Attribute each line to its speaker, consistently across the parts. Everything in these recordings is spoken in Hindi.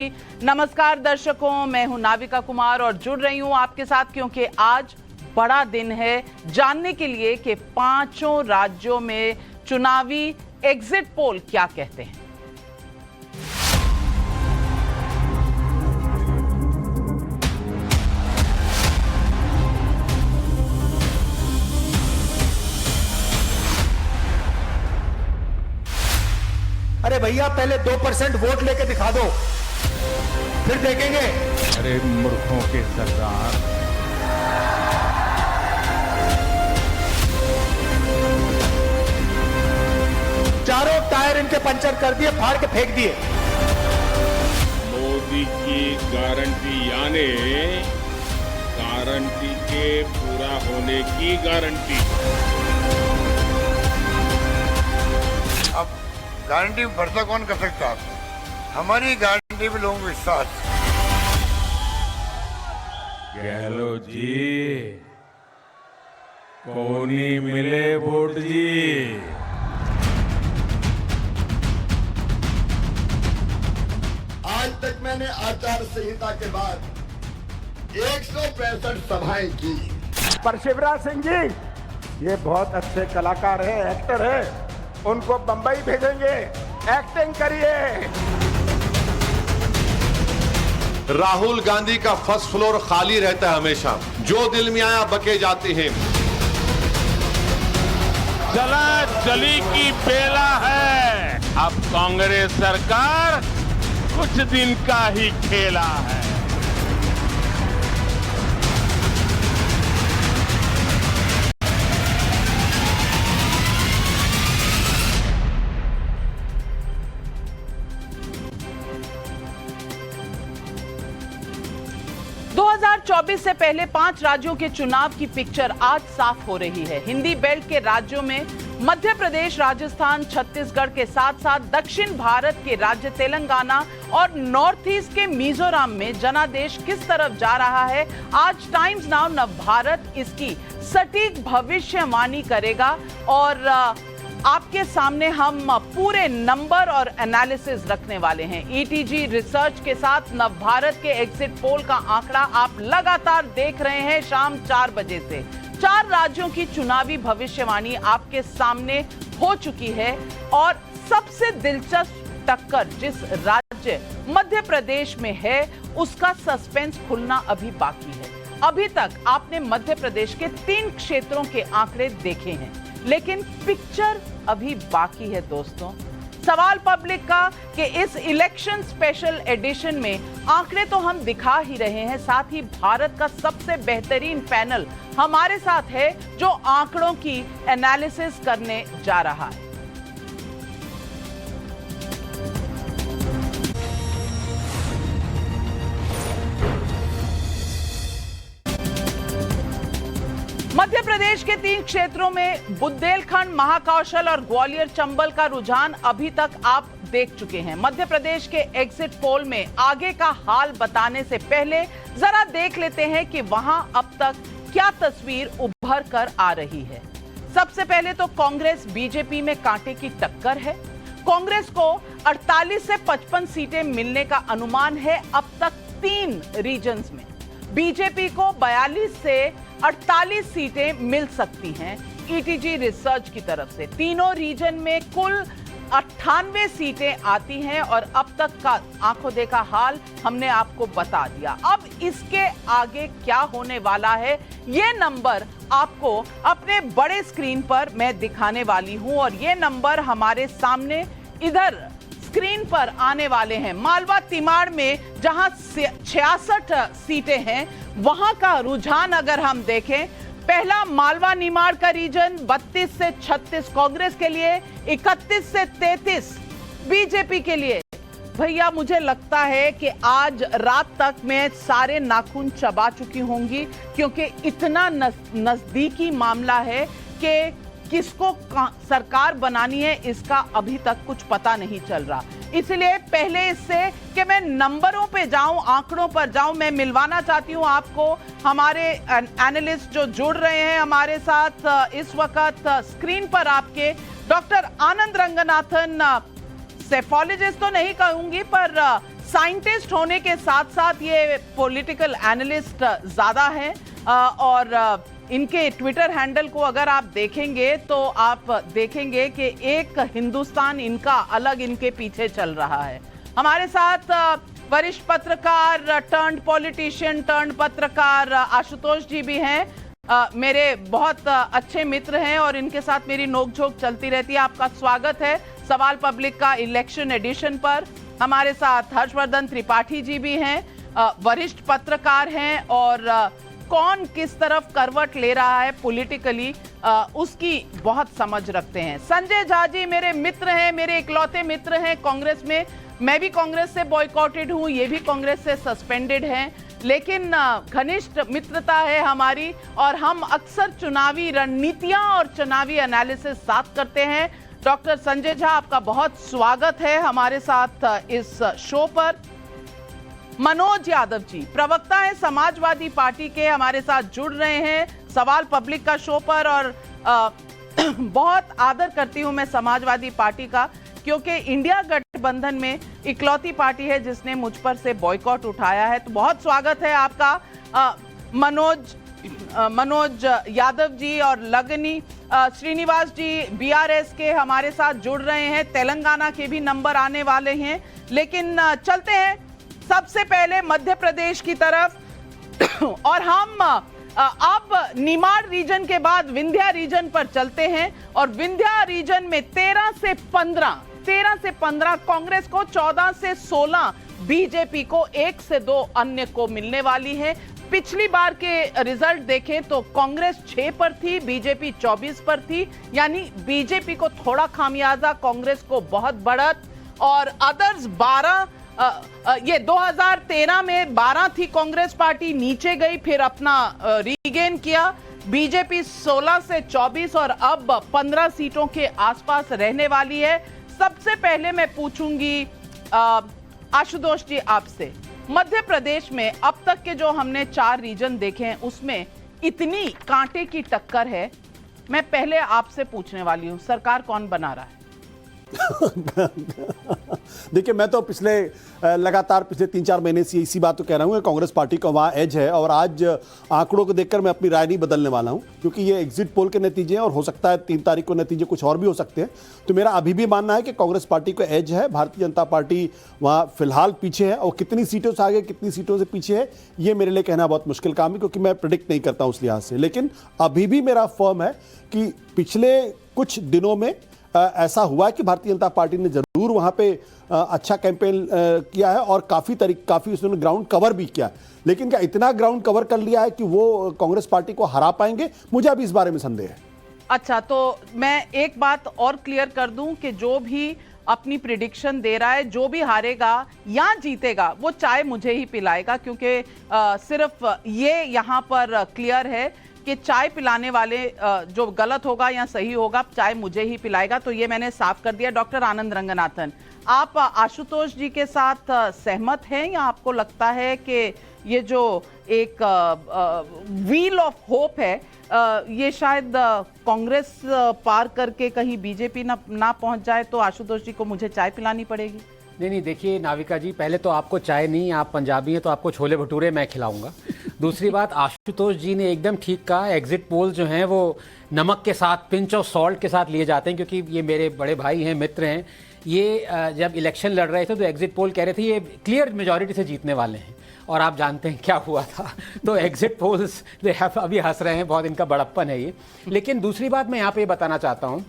Speaker 1: नमस्कार दर्शकों, मैं हूं नाविका कुमार और जुड़ रही हूं आपके साथ क्योंकि आज बड़ा दिन है जानने के लिए कि पांचों राज्यों में चुनावी एग्जिट पोल क्या कहते हैं।
Speaker 2: अरे भैया पहले 2% वोट लेके दिखा दो, फिर देखेंगे।
Speaker 3: अरे मूर्खों के सरदार,
Speaker 2: चारों टायर इनके पंचर कर दिए, फाड़ के फेंक दिए।
Speaker 4: मोदी की गारंटी यानी गारंटी के पूरा होने की गारंटी।
Speaker 5: अब गारंटी में भरोसा कौन कर सकता है? हमारी गारंटी में लोगों को विश्वास।
Speaker 3: गहलोत जी, कोनी मिले वोट जी।
Speaker 5: आज तक मैंने आचार संहिता के बाद 165 सभाएं की।
Speaker 2: पर शिवराज सिंह जी ये बहुत अच्छे कलाकार हैं, एक्टर हैं, उनको बंबई भेजेंगे, एक्टिंग करिए।
Speaker 6: राहुल गांधी का फर्स्ट फ्लोर खाली रहता है हमेशा, जो दिल में आया बके जाते हैं।
Speaker 4: चला चली की बेला है, अब कांग्रेस सरकार कुछ दिन का ही खेला है।
Speaker 1: 2024 से पहले 5 राज्यों के चुनाव की पिक्चर आज साफ हो रही है। हिंदी बेल्ट के राज्यों में मध्य प्रदेश, राजस्थान, छत्तीसगढ़ के साथ साथ दक्षिण भारत के राज्य तेलंगाना और नॉर्थ ईस्ट के मिजोरम में जनादेश किस तरफ जा रहा है, आज टाइम्स नाउ नवभारत इसकी सटीक भविष्यवाणी करेगा और आपके सामने हम पूरे नंबर और एनालिसिस रखने वाले हैं। ईटीजी रिसर्च के साथ नवभारत के एग्जिट पोल का आंकड़ा आप लगातार देख रहे हैं शाम 4 बजे से। 4 राज्यों की चुनावी भविष्यवाणी आपके सामने हो चुकी है और सबसे दिलचस्प टक्कर जिस राज्य मध्य प्रदेश में है उसका सस्पेंस खुलना अभी बाकी है। अभी तक आपने मध्य प्रदेश के 3 क्षेत्रों के आंकड़े देखे हैं, लेकिन पिक्चर अभी बाकी है दोस्तों। सवाल पब्लिक का कि इस इलेक्शन स्पेशल एडिशन में आंकड़े तो हम दिखा ही रहे हैं, साथ ही भारत का सबसे बेहतरीन पैनल हमारे साथ है जो आंकड़ों की एनालिसिस करने जा रहा है। मध्य प्रदेश के 3 क्षेत्रों में बुंदेलखंड, महाकौशल और ग्वालियर चंबल का रुझान अभी तक आप देख चुके हैं। मध्य प्रदेश के एग्जिट पोल में आगे का हाल बताने से पहले जरा देख लेते हैं कि वहां अब तक क्या तस्वीर उभर कर आ रही है। सबसे पहले तो कांग्रेस बीजेपी में कांटे की टक्कर है। कांग्रेस को 48 से 55 सीटें मिलने का अनुमान है अब तक 3 रीजन्स में। बीजेपी को 42 से 48 सीटें मिल सकती हैं ईटीजी रिसर्च की तरफ से। तीनों रीजन में कुल 98 सीटें आती हैं और अब तक का आंखों देखा हाल हमने आपको बता दिया। अब इसके आगे क्या होने वाला है ये नंबर आपको अपने बड़े स्क्रीन पर मैं दिखाने वाली हूं और ये नंबर हमारे सामने इधर स्क्रीन पर आने वाले हैं। मालवा तिमाड़ में जहां 66 सीटें हैं वहां का रुझान अगर हम देखें, पहला मालवा निमाड़ का रीजन 32 से 36 कांग्रेस के लिए, 31 से 33 बीजेपी के लिए। भैया मुझे लगता है कि आज रात तक मैं सारे नाखून चबा चुकी होंगी क्योंकि इतना नजदीकी मामला है कि किसको सरकार बनानी है इसका अभी तक कुछ पता नहीं चल रहा। इसलिए पहले इससे कि मैं नंबरों पे जाऊं, आंकड़ों पर जाऊं, मैं मिलवाना चाहती हूं आपको हमारे एनालिस्ट जो जुड़ रहे हैं हमारे साथ इस वक्त स्क्रीन पर आपके डॉक्टर आनंद रंगनाथन, सेफोलॉजिस्ट तो नहीं कहूंगी पर साइंटिस्ट होने के साथ साथ ये पॉलिटिकल एनालिस्ट ज्यादा है और इनके ट्विटर हैंडल को अगर आप देखेंगे तो आप देखेंगे कि एक हिंदुस्तान इनका अलग इनके पीछे चल रहा है। हमारे साथ वरिष्ठ पत्रकार टर्न्ड पॉलिटिशियन टर्न्ड पत्रकार आशुतोष जी भी हैं। मेरे बहुत अच्छे मित्र हैं और इनके साथ मेरी नोकझोंक चलती रहती है। आपका स्वागत है सवाल पब्लिक का इलेक्शन एडिशन पर। हमारे साथ हर्षवर्धन त्रिपाठी जी भी हैं, वरिष्ठ पत्रकार हैं और कौन किस तरफ करवट ले रहा है पॉलिटिकली उसकी बहुत समझ रखते हैं। संजय झा जी मेरे मित्र हैं, मेरे इकलौते मित्र हैं कांग्रेस में। मैं भी कांग्रेस से बॉयकॉटेड हूं, ये भी कांग्रेस से सस्पेंडेड हैं, लेकिन घनिष्ठ मित्रता है हमारी और हम अक्सर चुनावी रणनीतियां और चुनावी एनालिसिस साथ करते हैं। डॉक्टर संजय झा, आपका बहुत स्वागत है हमारे साथ इस शो पर। मनोज यादव जी प्रवक्ता हैं समाजवादी पार्टी के, हमारे साथ जुड़ रहे हैं सवाल पब्लिक का शो पर और बहुत आदर करती हूं मैं समाजवादी पार्टी का, क्योंकि इंडिया गठबंधन में इकलौती पार्टी है जिसने मुझ पर से बॉयकॉट उठाया है। तो बहुत स्वागत है आपका मनोज यादव जी। और लगनी श्रीनिवास जी बीआरएस के हमारे साथ जुड़ रहे हैं, तेलंगाना के भी नंबर आने वाले हैं। लेकिन चलते हैं सबसे पहले मध्य प्रदेश की तरफ और हम अब निमाड़ रीजन के बाद विंध्या रीजन पर चलते हैं और विंध्या रीजन में 13 से 15 कांग्रेस को, 14 से 16 बीजेपी को, 1 से 2 अन्य को मिलने वाली है। पिछली बार के रिजल्ट देखें तो कांग्रेस 6 पर थी, बीजेपी 24 पर थी, यानी बीजेपी को थोड़ा खामियाजा, कांग्रेस को बहुत बढ़त और अदर्स 12। ये 2013 में 12 थी कांग्रेस पार्टी, नीचे गई फिर अपना रीगेन किया। बीजेपी 16 से 24 और अब 15 सीटों के आसपास रहने वाली है। सबसे पहले मैं पूछूंगी आशुतोष जी आपसे, मध्य प्रदेश में अब तक के जो हमने 4 रीजन देखे हैं उसमें इतनी कांटे की टक्कर है, मैं पहले आपसे पूछने वाली हूं सरकार कौन बना रहा है?
Speaker 7: देखिए, मैं तो लगातार पिछले 3-4 महीने से इसी बात तो कह रहा हूँ कि कांग्रेस पार्टी का वहाँ एज है और आज आंकड़ों को देखकर मैं अपनी राय नहीं बदलने वाला हूँ, क्योंकि ये एग्जिट पोल के नतीजे हैं और हो सकता है 3 तारीख को नतीजे कुछ और भी हो सकते हैं। तो मेरा अभी भी मानना है कि कांग्रेस पार्टी को एज है, भारतीय जनता पार्टी वहाँ फिलहाल पीछे है और कितनी सीटों से आगे कितनी सीटों से पीछे है ये मेरे लिए कहना बहुत मुश्किल काम है, क्योंकि मैं प्रिडिक्ट नहीं करता हूँ उस लिहाज से। लेकिन अभी भी मेरा फर्म है कि पिछले कुछ दिनों में ऐसा हुआ है कि भारतीय जनता पार्टी ने जरूर वहां पे अच्छा कैंपेन किया है और काफी उसने ग्राउंड कवर भी किया, लेकिन क्या इतना ग्राउंड कवर कर लिया है कि वो कांग्रेस पार्टी को हरा पाएंगे? मुझे अभी इस बारे में संदेह है। अच्छा, तो मैं एक बात और क्लियर कर दूं कि जो भी अपनी प्रिडिक्शन दे रहा है, जो भी हारेगा या जीतेगा वो चाय मुझे ही पिलाएगा, क्योंकि सिर्फ ये यहाँ पर क्लियर है कि चाय पिलाने वाले जो गलत होगा या सही होगा चाय मुझे ही पिलाएगा। तो ये मैंने साफ कर दिया। डॉक्टर आनंद रंगनाथन, आप आशुतोष जी के साथ सहमत हैं या आपको लगता है कि ये जो एक व्हील ऑफ होप है ये शायद कांग्रेस पार करके कहीं बीजेपी ना पहुंच जाए, तो आशुतोष जी को मुझे चाय पिलानी पड़ेगी?
Speaker 8: नहीं, देखिए नाविका जी, पहले तो आपको चाय नहीं, आप पंजाबी हैं तो आपको छोले भटूरे मैं खिलाऊंगा। दूसरी बात, आशुतोष जी ने एकदम ठीक कहा, एग्जिट पोल जो हैं वो नमक के साथ, पिंच ऑफ सॉल्ट के साथ लिए जाते हैं, क्योंकि ये मेरे बड़े भाई हैं, मित्र हैं। ये जब इलेक्शन लड़ रहे थे तो एग्जिट पोल कह रहे थे ये क्लियर मेजॉरिटी से जीतने वाले हैं, और आप जानते हैं क्या हुआ था। तो एग्जिट पोल्स अभी हंस रहे हैं, बहुत इनका बड़प्पन है ये। लेकिन दूसरी बात मैं यहाँ पे बताना चाहता हूँ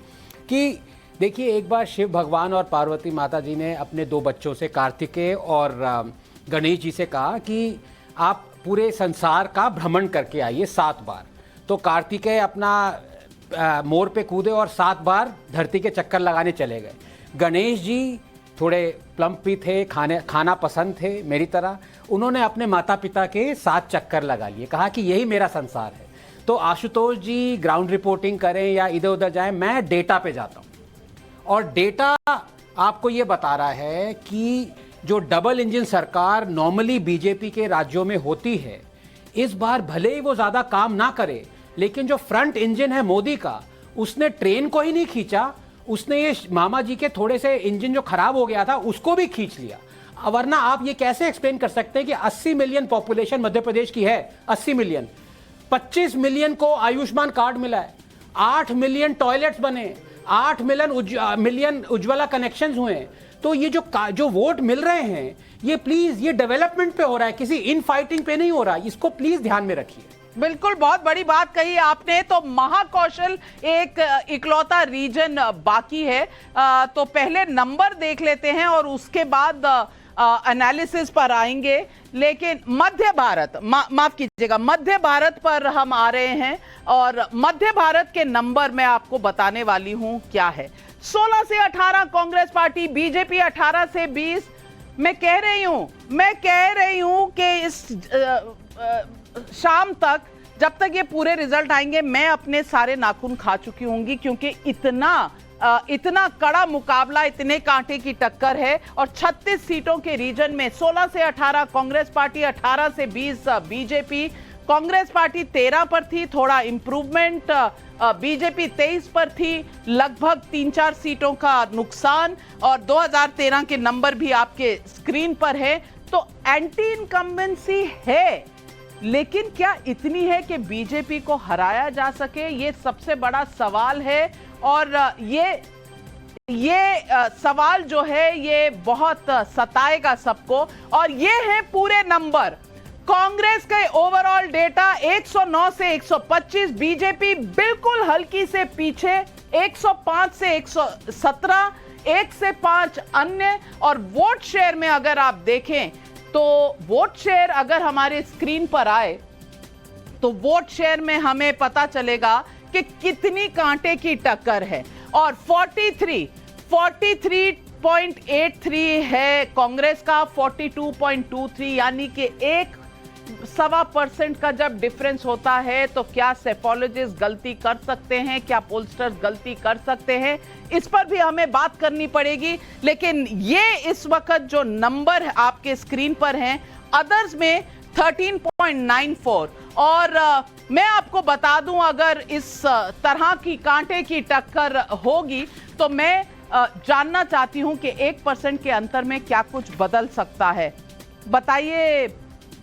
Speaker 8: कि देखिए, एक बार शिव भगवान और पार्वती माता जी ने अपने 2 बच्चों से, कार्तिकेय और गणेश जी से कहा कि आप पूरे संसार का भ्रमण करके आइए 7 बार। तो कार्तिकेय अपना मोर पे कूदे और 7 बार धरती के चक्कर लगाने चले गए। गणेश जी थोड़े प्लम्प भी थे, खाना पसंद थे मेरी तरह, उन्होंने अपने माता पिता के 7 चक्कर लगा लिए, कहा कि यही मेरा संसार है। तो आशुतोष जी ग्राउंड रिपोर्टिंग करें या इधर उधर जाएं, मैं डेटा पे जाता हूँ और डेटा आपको ये बता रहा है कि जो डबल इंजन सरकार नॉर्मली बीजेपी के राज्यों में होती है, इस बार भले ही वो ज़्यादा काम ना करे, लेकिन जो फ्रंट इंजन है मोदी का, उसने ट्रेन को ही नहीं खींचा, उसने ये मामा जी के थोड़े से इंजन जो खराब हो गया था उसको भी खींच लिया। वरना आप ये कैसे एक्सप्लेन कर सकते हैं कि 80 मिलियन पॉपुलेशन मध्य प्रदेश की है, 80 मिलियन, 25 मिलियन को आयुष्मान कार्ड मिला है, 8 मिलियन टॉयलेट्स बने, 8 मिलियन उज्ज्वला कनेक्शंस हुए हैं। तो ये जो वोट मिल रहे हैं, ये प्लीज ये डेवलपमेंट पे हो रहा है, किसी इन फाइटिंग पे नहीं हो रहा। इसको प्लीज ध्यान में रखिए।
Speaker 1: बिल्कुल, बहुत बड़ी बात कही आपने। तो महाकौशल एक इकलौता रीजन बाकी है, तो पहले नंबर देख लेते हैं और उसके बाद एनालिसिस पर आएंगे। लेकिन मध्य भारत, माफ कीजिएगा, मध्य भारत पर हम आ रहे हैं और मध्य भारत के नंबर मैं आपको बताने वाली हूं क्या है। 16 से 18 कांग्रेस पार्टी, बीजेपी 18 से 20। मैं कह रही हूं कि इस शाम तक, जब तक ये पूरे रिजल्ट आएंगे, मैं अपने सारे नाखून खा चुकी होंगी, क्योंकि इतना कड़ा मुकाबला, इतने कांटे की टक्कर है। और 36 सीटों के रीजन में 16 से 18 कांग्रेस पार्टी, 18 से 20 बीजेपी। कांग्रेस पार्टी 13 पर थी, थोड़ा इंप्रूवमेंट, बीजेपी 23 पर थी, लगभग 3-4 सीटों का नुकसान। और 2013 के नंबर भी आपके स्क्रीन पर है। तो एंटी इनकम्बेंसी है, लेकिन क्या इतनी है कि बीजेपी को हराया जा सके? ये सबसे बड़ा सवाल है। और ये सवाल जो है ये बहुत सताएगा सबको। और ये है पूरे नंबर। कांग्रेस के ओवरऑल डेटा 109 से 125, बीजेपी बिल्कुल हल्की से पीछे 105 से 117, 1 से 5 अन्य। और वोट शेयर में अगर आप देखें तो वोट शेयर अगर हमारे स्क्रीन पर आए तो वोट शेयर में हमें पता चलेगा कि कितनी कांटे की टक्कर है। और 43.83 है कांग्रेस का, 42.23, यानी कि 1.25% का जब डिफरेंस होता है तो क्या सेफोलॉजिस्ट गलती कर सकते हैं, क्या पोलस्टर्स गलती कर सकते हैं? इस पर भी हमें बात करनी पड़ेगी। लेकिन ये इस वक्त जो नंबर आपके स्क्रीन पर हैं, अदर्स में 13.94। और मैं आपको बता दूं, अगर इस तरह की कांटे की टक्कर होगी तो मैं जानना चाहती हूं कि 1% के अंतर में क्या कुछ बदल सकता है। बताइए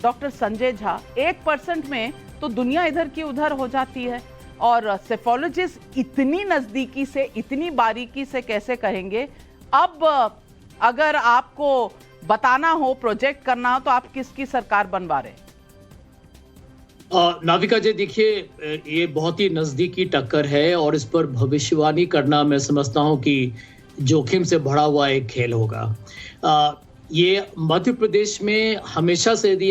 Speaker 1: डॉक्टर संजय झा, 1% में तो दुनिया इधर की उधर हो जाती है, और सेफोलॉजिस्ट इतनी नजदीकी से, इतनी बारीकी से कैसे कहेंगे? अब अगर आपको बताना हो, प्रोजेक्ट करना हो, तो आप किसकी सरकार बनवा रहे?
Speaker 9: नाविका जी, देखिए, ये बहुत ही नजदीकी टक्कर है और इस पर भविष्यवाणी करना मैं समझता हूं कि जोखिम से भरा हुआ एक खेल होगा। ये मध्य प्रदेश में हमेशा से यदि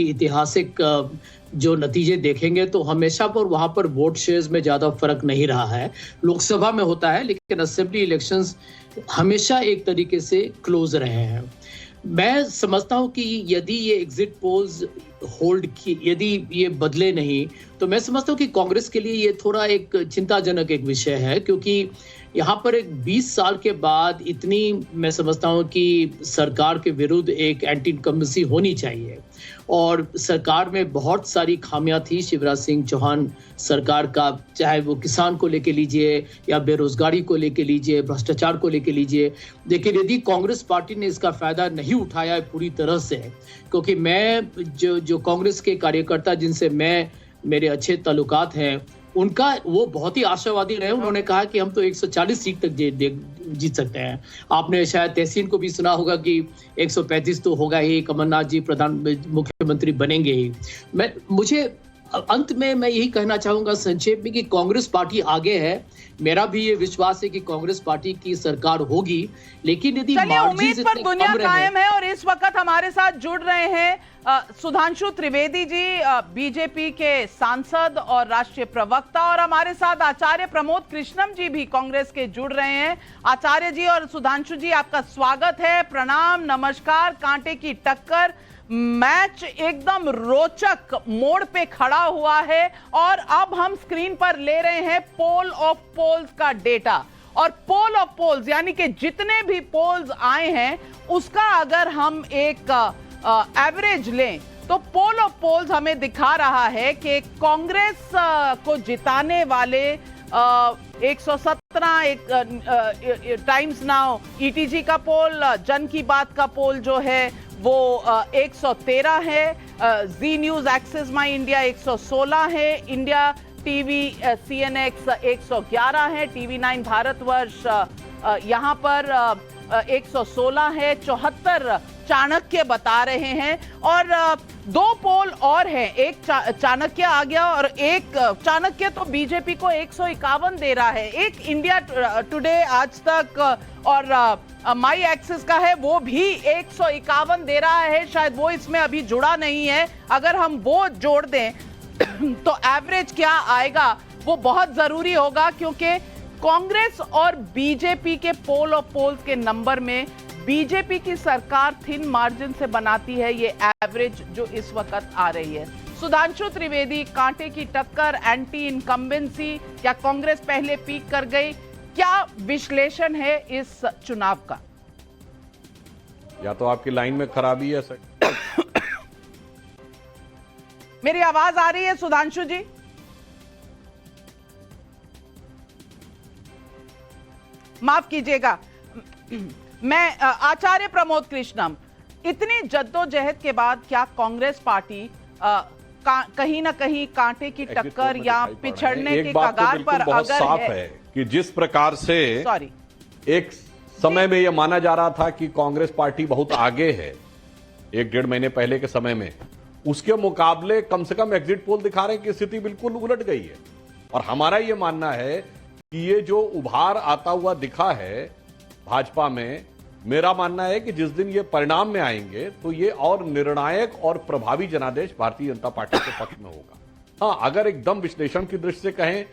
Speaker 9: ऐतिहासिक जो नतीजे देखेंगे तो हमेशा पर वहां पर वोट शेयर्स में ज्यादा फर्क नहीं रहा है। लोकसभा में होता है, लेकिन असेंबली इलेक्शंस हमेशा एक तरीके से क्लोज रहे हैं। मैं समझता हूं कि यदि ये एग्जिट पोल्स होल्ड की, यदि ये बदले नहीं, तो मैं समझता हूं कि कांग्रेस के लिए ये थोड़ा एक चिंताजनक एक विषय है, क्योंकि यहाँ पर एक 20 साल के बाद इतनी, मैं समझता हूँ कि सरकार के विरुद्ध एक एंटी इनकम्बेंसी होनी चाहिए। और सरकार में बहुत सारी खामियां थी शिवराज सिंह चौहान सरकार का, चाहे वो किसान को लेके लीजिए या बेरोजगारी को लेके लीजिए, भ्रष्टाचार को लेके लीजिए। लेकिन यदि कांग्रेस पार्टी ने इसका फायदा नहीं उठाया है पूरी तरह से, क्योंकि मैं जो कांग्रेस के कार्यकर्ता जिनसे मेरे अच्छे ताल्लुकात हैं, उनका वो बहुत ही आशावादी रहे। उन्होंने कहा कि हम तो 140 सीट तक जीत सकते हैं। आपने शायद तहसीन को भी सुना होगा कि 135 तो होगा ही, कमलनाथ जी मुख्यमंत्री बनेंगे ही। मुझे अंत में मैं यही कहना चाहूंगा संक्षेप में कि कांग्रेस पार्टी आगे है। मेरा भी ये विश्वास है कि कांग्रेस पार्टी की सरकार होगी, लेकिन यदि
Speaker 1: उम्मीद पर दुनिया कायम है। और इस वक्त हमारे साथ जुड़ रहे हैं सुधांशु त्रिवेदी जी, बीजेपी के सांसद और राष्ट्रीय प्रवक्ता, और हमारे साथ आचार्य प्रमोद कृष्णम जी भी कांग्रेस के जुड़ रहे हैं। आचार्य जी और सुधांशु जी, आपका स्वागत है, प्रणाम, नमस्कार। कांटे की टक्कर, मैच एकदम रोचक मोड़ पे खड़ा हुआ है और अब हम स्क्रीन पर ले रहे हैं पोल ऑफ पोल्स का डेटा। और पोल ऑफ पोल्स यानी कि जितने भी पोल्स आए हैं उसका अगर हम एक एवरेज लें तो पोल ऑफ पोल्स हमें दिखा रहा है कि कांग्रेस को जिताने वाले 117 टाइम्स नाउ, ETG का पोल, जन की बात का पोल जो है वो 113 है, जी न्यूज एक्सिस माई इंडिया 116 है, इंडिया टीवी CNX 111 है, TV9 भारतवर्ष यहाँ पर 116 है, 74 चाणक्य बता रहे हैं, और 2 पोल और हैं, एक चाणक्य आ गया और एक चाणक्य तो बीजेपी को 151 दे रहा है, एक इंडिया टुडे आज तक और माई एक्सिस का है वो भी 151 दे रहा है, शायद वो इसमें अभी जुड़ा नहीं है, अगर हम वो जोड़ दें तो एवरेज क्या आएगा वो बहुत जरूरी होगा, क्योंकि कांग्रेस और बीजेपी के पोल और पोल्स के नंबर में बीजेपी की सरकार थिन मार्जिन से बनाती है ये एवरेज जो इस वक्त आ रही है। सुधांशु त्रिवेदी, कांटे की टक्कर, एंटी इनकम्बेंसी, क्या कांग्रेस पहले पीक कर गई, क्या विश्लेषण है इस चुनाव का?
Speaker 6: या तो आपकी लाइन में खराबी है सर।
Speaker 1: मेरी आवाज आ रही है सुधांशु जी? माफ कीजिएगा, मैं आचार्य प्रमोद कृष्णम, इतनी जद्दोजहद के बाद क्या कांग्रेस पार्टी कहीं ना कहीं कांटे की टक्कर या पिछड़ने के कगार पर अगर
Speaker 6: साफ है कि जिस प्रकार से एक समय में यह माना जा रहा था कि कांग्रेस पार्टी बहुत आगे है 1-1.5 महीने पहले के समय में, उसके मुकाबले कम से कम एग्जिट पोल दिखा रहे हैं कि स्थिति बिल्कुल उलट गई है। और हमारा यह मानना है कि ये जो उभार आता हुआ दिखा है भाजपा में, मेरा मानना है कि जिस दिन ये परिणाम में आएंगे तो ये और निर्णायक और प्रभावी जनादेश भारतीय जनता पार्टी के पक्ष में होगा। हाँ, अगर एकदम विश्लेषण की दृष्टि से कहें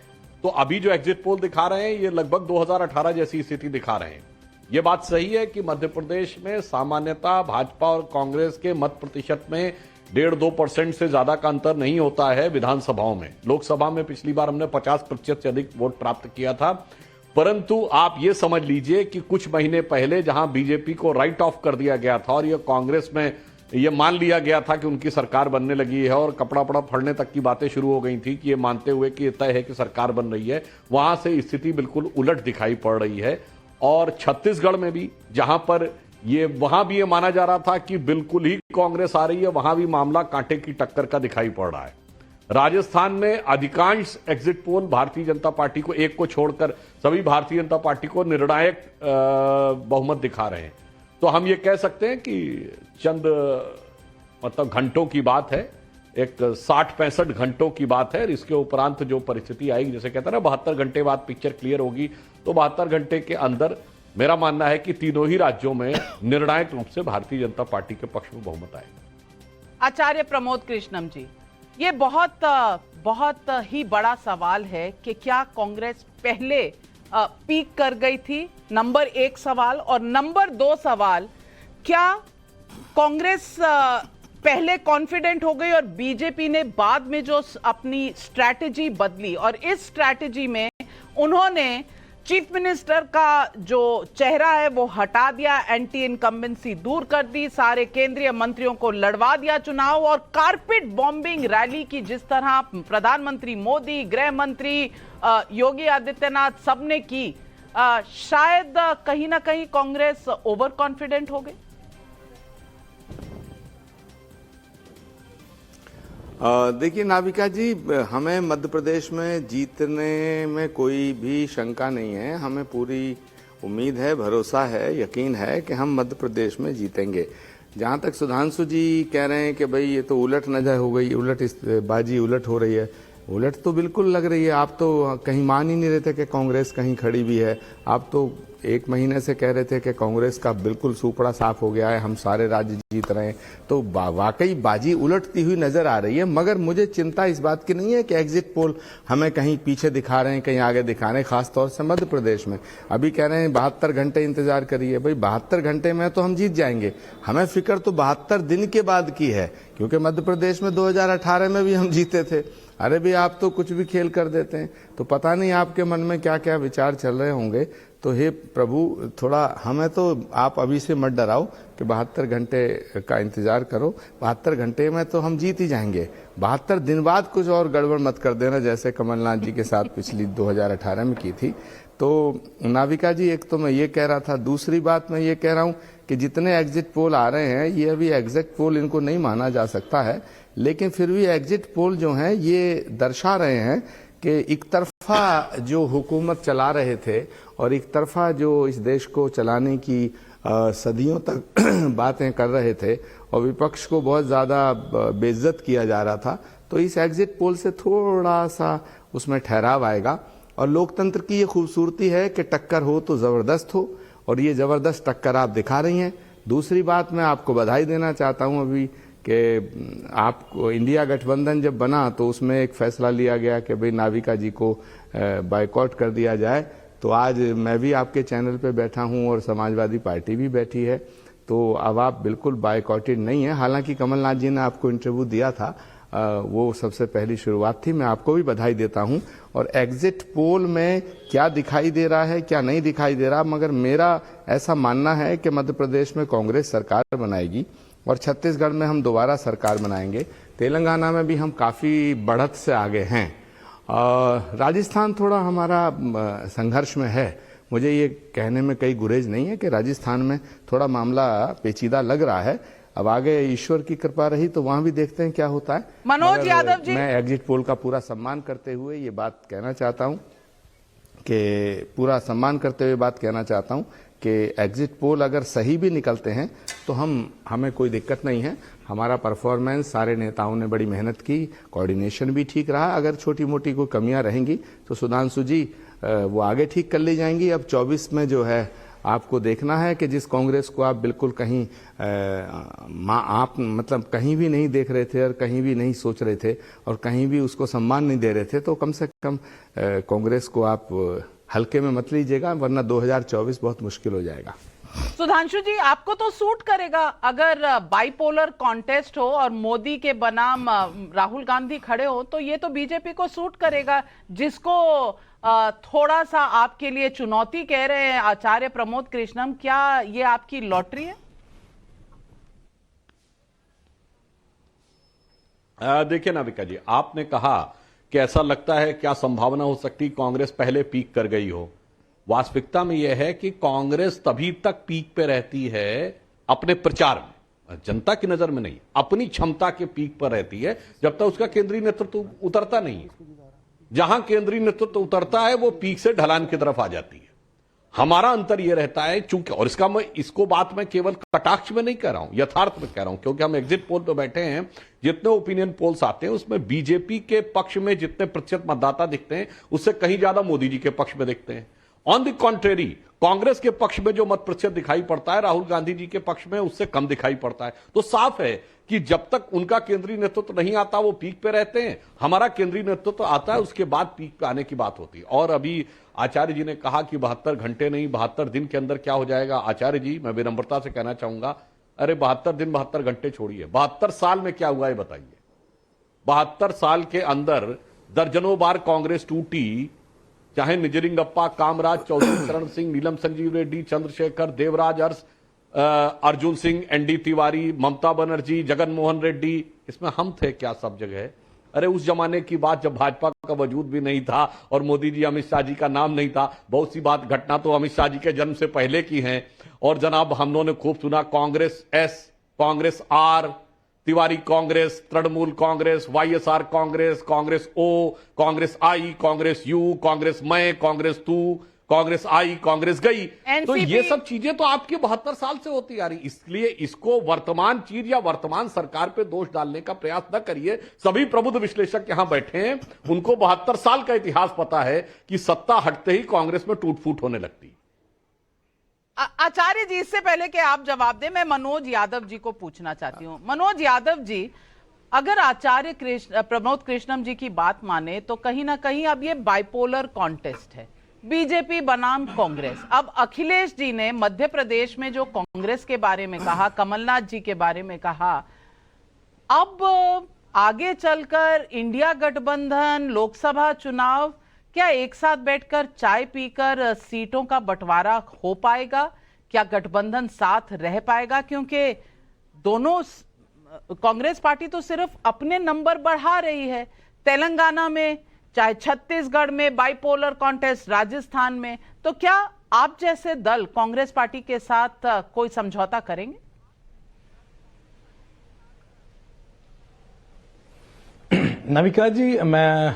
Speaker 6: तो अभी जो एग्जिट पोल दिखा रहे हैं ये लगभग 2018 जैसी स्थिति दिखा रहे हैं। ये बात सही है कि मध्य प्रदेश में सामान्यतः भाजपा और कांग्रेस के मत प्रतिशत में 1.5-2% से ज्यादा का अंतर नहीं होता है विधानसभाओं में। लोकसभा में पिछली बार हमने 50% से अधिक वोट प्राप्त किया था, परंतु आप ये समझ लीजिए कि कुछ महीने पहले जहां बीजेपी को राइट ऑफ कर दिया गया था और ये कांग्रेस में ये मान लिया गया था कि उनकी सरकार बनने लगी है और कपड़ा फड़ने तक की बातें शुरू हो गई थी कि ये मानते हुए कि ये तय है कि सरकार बन रही है, वहां से स्थिति बिल्कुल उलट दिखाई पड़ रही है। और छत्तीसगढ़ में भी जहां पर वहां भी ये माना जा रहा था कि बिल्कुल ही कांग्रेस आ रही है, वहां भी मामला कांटे की टक्कर का दिखाई पड़ रहा है। राजस्थान में अधिकांश exit poll Bharatiya Janata party को, एक को छोड़कर सभी भारतीय जनता पार्टी को निर्णायक बहुमत दिखा रहे हैं। तो हम ये कह सकते हैं कि चंद मतलब घंटों की बात है, एक 60-65 घंटों की बात है। इसके उपरांत जो परिस्थिति आएगी, जैसे कहते हैं ना 72 घंटे बाद पिक्चर क्लियर होगी, तो 72 घंटे के अंदर मेरा मानना है कि तीनों ही राज्यों में निर्णायक रूप से भारतीय जनता पार्टी के पक्ष में बहुमत आएगा।
Speaker 1: आचार्य प्रमोद कृष्णम जी, ये बहुत ही बड़ा सवाल है कि क्या कांग्रेस पहले पीक कर गई थी, नंबर 1 सवाल, और नंबर 2 सवाल, क्या कांग्रेस पहले कॉन्फिडेंट हो गई और बीजेपी ने बाद में जो अपनी स्ट्रैटेजी बदली, और इस स्ट्रैटेजी में उन्होंने चीफ मिनिस्टर का जो चेहरा है वो हटा दिया, एंटी इनकम्बेंसी दूर कर दी, सारे केंद्रीय मंत्रियों को लड़वा दिया चुनाव, और कारपेट बॉम्बिंग रैली की जिस तरह प्रधानमंत्री मोदी, गृह मंत्री योगी आदित्यनाथ सबने की, शायद कहीं ना कहीं कांग्रेस ओवर कॉन्फिडेंट हो गई।
Speaker 10: देखिए नाविका जी, हमें मध्य प्रदेश में जीतने में कोई भी शंका नहीं है। हमें पूरी उम्मीद है, भरोसा है, यकीन है कि हम मध्य प्रदेश में जीतेंगे। जहाँ तक सुधांशु जी कह रहे हैं कि भाई ये तो उलट नजर हो गई, बाजी उलट हो रही है, उलट तो बिल्कुल लग रही है। आप तो कहीं मान ही नहीं रहे थे कि कांग्रेस कहीं खड़ी भी है। आप तो 1 महीने से कह रहे थे कि कांग्रेस का बिल्कुल सुपड़ा साफ हो गया है, हम सारे राज्य जीत रहे हैं। तो वाकई बाजी उलटती हुई नजर आ रही है। मगर मुझे चिंता इस बात की नहीं है कि एग्जिट पोल हमें कहीं पीछे दिखा रहे हैं, कहीं आगे दिखा रहे हैं। खासतौर से मध्य प्रदेश में अभी कह रहे हैं 72 घंटे इंतजार करिए। भाई 72 घंटे में तो हम जीत जाएंगे। हमें फिक्र तो 72 दिन के बाद की है, क्योंकि मध्य प्रदेश में 2018 में भी हम जीते थे। अरे भी आप तो कुछ भी खेल कर देते हैं, तो पता नहीं आपके मन में क्या क्या विचार चल रहे होंगे। तो हे प्रभु, थोड़ा हमें तो आप अभी से मत डराओ कि 72 घंटे का इंतजार करो। 72 घंटे में तो हम जीत ही जाएंगे। 72 दिन बाद कुछ और गड़बड़ मत कर देना, जैसे कमलनाथ जी के साथ पिछली 2018 में की थी। तो नाविका जी, एक तो मैं ये कह रहा था, दूसरी बात मैं ये कह रहा हूं कि जितने एग्जिट पोल आ रहे हैं, ये अभी एग्जिट पोल इनको नहीं माना जा सकता है, लेकिन फिर भी एग्जिट पोल जो हैं ये दर्शा रहे हैं कि एक तरफा जो हुकूमत चला रहे थे और एक तरफा जो इस देश को चलाने की सदियों तक बातें कर रहे थे और विपक्ष को बहुत ज़्यादा बेइज्जत किया जा रहा था, तो इस एग्जिट पोल से थोड़ा सा उसमें ठहराव आएगा। और लोकतंत्र की ये खूबसूरती है कि टक्कर हो तो ज़बरदस्त हो, और ये ज़बरदस्त टक्कर आप दिखा रही हैं। दूसरी बात, मैं आपको बधाई देना चाहता हूं अभी कि आपको इंडिया गठबंधन जब बना तो उसमें एक फैसला लिया गया कि भाई नाविका जी को बायकॉट कर दिया जाए। तो आज मैं भी आपके चैनल पे बैठा हूं और समाजवादी पार्टी भी बैठी है, तो अब आप बिल्कुल बायकॉटेड नहीं है। हालांकि कमलनाथ जी ने आपको इंटरव्यू दिया था, वो सबसे पहली शुरुआत थी। मैं आपको भी बधाई देता हूं। और एग्जिट पोल में क्या दिखाई दे रहा है क्या नहीं दिखाई दे रहा, मगर मेरा ऐसा मानना है कि मध्य प्रदेश में कांग्रेस सरकार बनाएगी और छत्तीसगढ़ में हम दोबारा सरकार बनाएंगे। तेलंगाना में भी हम काफ़ी बढ़त से आगे हैं। राजस्थान थोड़ा हमारा संघर्ष में है। मुझे ये कहने में कई गुरेज नहीं है कि राजस्थान में थोड़ा मामला पेचीदा लग रहा है। अब आगे ईश्वर की कृपा रही तो वहां भी देखते हैं क्या होता है।
Speaker 1: मनोज यादव जी,
Speaker 10: मैं एग्जिट पोल का पूरा सम्मान करते हुए ये बात कहना चाहता हूं कि एग्जिट पोल अगर सही भी निकलते हैं तो हमें कोई दिक्कत नहीं है। हमारा परफॉर्मेंस, सारे नेताओं ने बड़ी मेहनत की, कोऑर्डिनेशन भी ठीक रहा। अगर छोटी मोटी कोई कमियां रहेंगी तो सुधांशु जी वो आगे ठीक कर ली जाएंगी। अब 24 में जो है आपको देखना है कि जिस कांग्रेस को आप बिल्कुल कहीं आप मतलब कहीं भी नहीं देख रहे थे और कहीं भी नहीं सोच रहे थे और कहीं भी उसको सम्मान नहीं दे रहे थे, तो कम से कम कांग्रेस को आप हल्के में मत लीजिएगा, वरना 2024 बहुत मुश्किल हो जाएगा।
Speaker 1: सुधांशु जी, आपको तो सूट करेगा अगर बाइपोलर कॉन्टेस्ट हो और मोदी के बनाम राहुल गांधी खड़े हो, तो ये तो बीजेपी को सूट करेगा, जिसको थोड़ा सा आपके लिए चुनौती कह रहे हैं आचार्य प्रमोद कृष्णम। क्या ये आपकी लॉटरी है?
Speaker 6: देखिए नाविका जी, आपने कहा कि ऐसा लगता है क्या संभावना हो सकती कांग्रेस पहले पीक कर गई हो। वास्तविकता में यह है कि कांग्रेस तभी तक पीक पे रहती है अपने प्रचार में, जनता की नजर में नहीं, अपनी क्षमता के पीक पर रहती है जब तक उसका केंद्रीय नेतृत्व उतरता नहीं है। जहां केंद्रीय नेतृत्व उतरता है वो पीक से ढलान की तरफ आ जाती है। हमारा अंतर यह रहता है, चूंकि, और इसको बात मैं केवल कटाक्ष में नहीं कह रहा हूं, यथार्थ में कह रहा हूं, क्योंकि हम एग्जिट पोल पे बैठे हैं। जितने ओपिनियन पोल्स आते हैं उसमें बीजेपी के पक्ष में जितने प्रतिशत मतदाता दिखते हैं उससे कहीं ज्यादा मोदी जी के पक्ष में दिखते हैं। ऑन द कॉन्ट्रेरी, कांग्रेस के पक्ष में जो मत प्रतिशत दिखाई पड़ता है राहुल गांधी जी के पक्ष में उससे कम दिखाई पड़ता है। तो साफ है कि जब तक उनका केंद्रीय नेतृत्व नहीं आता वो पीक पे रहते हैं, हमारा केंद्रीय नेतृत्व आता है, उसके बाद पीक पे आने की बात होती है। और अभी आचार्य जी ने कहा कि 72 घंटे नहीं 72 दिन के अंदर क्या हो जाएगा। आचार्य जी, मैं विनम्रता से कहना चाहूंगा, अरे 72 दिन 72 घंटे छोड़िए, 72 साल में क्या हुआ है बताइए। 72 साल के अंदर दर्जनों बार कांग्रेस टूटी, चाहे निजरिंगप्पा, कामराज, चौधरी चरण सिंह, नीलम संजीव रेड्डी, चंद्रशेखर, देवराज अरस, अर्जुन सिंह, एनडी तिवारी, ममता बनर्जी, जगन मोहन रेड्डी, इसमें हम थे क्या सब जगह। अरे उस जमाने की बात जब भाजपा का वजूद भी नहीं था और मोदी जी, अमित शाह जी का नाम नहीं था। बहुत सी बात घटना तो अमित शाह जी के जन्म से पहले की हैं। और जनाब हम लोगों ने खूब सुना Congress S, Congress R, Tiwari Congress, Trinamool Congress, YSR Congress, Congress O, Congress I, Congress U, Congress मैं, कांग्रेस तू, कांग्रेस आई, कांग्रेस गई। तो ये सब चीजें तो आपके 72 साल से होती आ रही। इसलिए इसको वर्तमान चीज या वर्तमान सरकार पे दोष डालने का प्रयास न करिए। सभी प्रबुद्ध विश्लेषक यहां बैठे हैं, उनको 72 साल का इतिहास पता है कि सत्ता हटते ही कांग्रेस में टूट फूट होने लगती।
Speaker 1: आचार्य जी, इससे पहले कि आप जवाब दें, मैं मनोज यादव जी को पूछना चाहती हूं। मनोज यादव जी, अगर आचार्य प्रमोद कृष्णम जी की बात माने तो कहीं ना कहीं अब ये बाइपोलर कॉन्टेस्ट है, बीजेपी बनाम कांग्रेस। अब अखिलेश जी ने मध्य प्रदेश में जो कांग्रेस के बारे में कहा, कमलनाथ जी के बारे में कहा, अब आगे चलकर इंडिया गठबंधन लोकसभा चुनाव क्या एक साथ बैठकर चाय पीकर सीटों का बंटवारा हो पाएगा? क्या गठबंधन साथ रह पाएगा? क्योंकि दोनों, कांग्रेस पार्टी तो सिर्फ अपने नंबर बढ़ा रही है, तेलंगाना में, चाहे छत्तीसगढ़ में बाइपोलर कॉन्टेस्ट, राजस्थान में। तो क्या आप जैसे दल कांग्रेस पार्टी के साथ कोई समझौता करेंगे?
Speaker 11: नाविका जी, मैं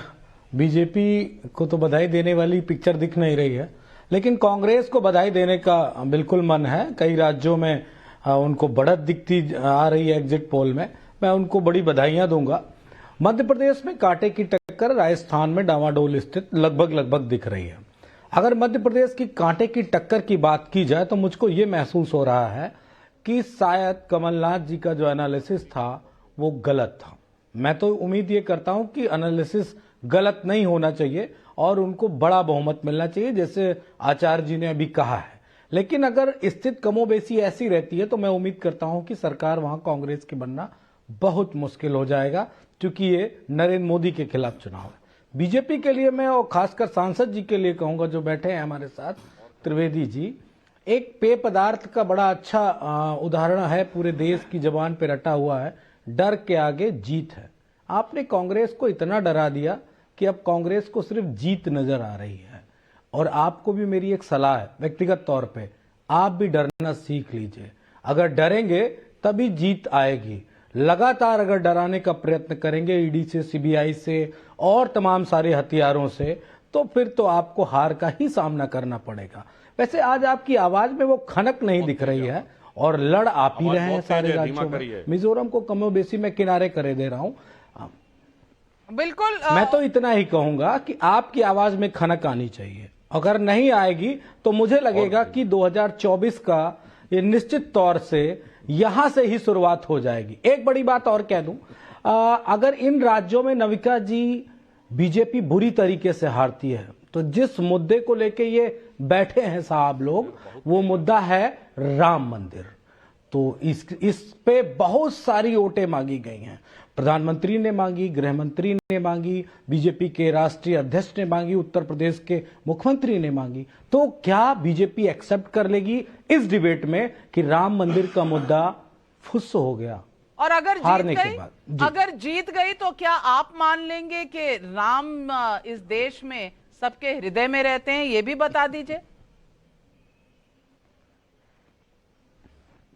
Speaker 11: बीजेपी को तो बधाई देने वाली पिक्चर दिख नहीं रही है, लेकिन कांग्रेस को बधाई देने का बिल्कुल मन है। कई राज्यों में उनको बढ़त दिखती आ रही है एग्जिट पोल में, मैं उनको बड़ी बधाइयां दूंगा। मध्य प्रदेश में कांटे की टक्कर राजस्थान में डावाडोल स्थित लगभग दिख रही है। अगर मध्य प्रदेश की कांटे की टक्कर की बात की जाए तो मुझको ये महसूस हो रहा है कि शायद कमलनाथ जी का जो एनालिसिस था वो गलत था। मैं तो उम्मीद ये करता हूं कि एनालिसिस गलत नहीं होना चाहिए और उनको बड़ा बहुमत मिलना चाहिए, जैसे आचार्य जी ने अभी कहा है। लेकिन अगर स्थिति कमोबेशी ऐसी रहती है तो मैं उम्मीद करता हूं कि सरकार वहां कांग्रेस की बनना बहुत मुश्किल हो जाएगा, क्योंकि ये नरेंद्र मोदी के खिलाफ चुनाव है। बीजेपी के लिए मैं, और खासकर सांसद जी के लिए कहूंगा जो बैठे हैं हमारे साथ, त्रिवेदी जी, एक पेय पदार्थ का बड़ा अच्छा उदाहरण है, पूरे देश की जबान पे रटा हुआ है, डर के आगे जीत है। आपने कांग्रेस को इतना डरा दिया कि अब कांग्रेस को सिर्फ जीत नजर आ रही है। और आपको भी मेरी एक सलाह है व्यक्तिगत तौर पे, आप भी डरना सीख लीजिए। अगर डरेंगे तभी जीत आएगी। लगातार अगर डराने का प्रयत्न करेंगे ईडी से, सीबीआई से और तमाम सारे हथियारों से, तो फिर तो आपको हार का ही सामना करना पड़ेगा। वैसे आज आपकी आवाज में वो खनक नहीं दिख रही है और लड़ आप ही रहे हैं सारे राज्यों में। मिजोरम को कमोबेशी में किनारे करे दे रहा हूं।
Speaker 1: बिल्कुल
Speaker 11: मैं तो इतना ही कहूंगा कि आपकी आवाज में खनक आनी चाहिए। अगर नहीं आएगी तो मुझे लगेगा कि 2024 का ये निश्चित तौर से यहां से ही शुरुआत हो जाएगी। एक बड़ी बात और कह दूं, अगर इन राज्यों में नविका जी बीजेपी बुरी तरीके से हारती है तो जिस मुद्दे को लेके ये बैठे हैं साहब लोग, वो मुद्दा है राम मंदिर। तो इस पे बहुत सारी वोटें मांगी गई हैं। प्रधानमंत्री ने मांगी, गृह मंत्री ने मांगी, बीजेपी के राष्ट्रीय अध्यक्ष ने मांगी, उत्तर प्रदेश के मुख्यमंत्री ने मांगी। तो क्या बीजेपी एक्सेप्ट कर लेगी इस डिबेट में कि राम मंदिर का मुद्दा फुस हो गया?
Speaker 1: और अगर जीत गई तो क्या आप मान लेंगे कि राम इस देश में सबके हृदय में रहते हैं? ये भी बता दीजिए।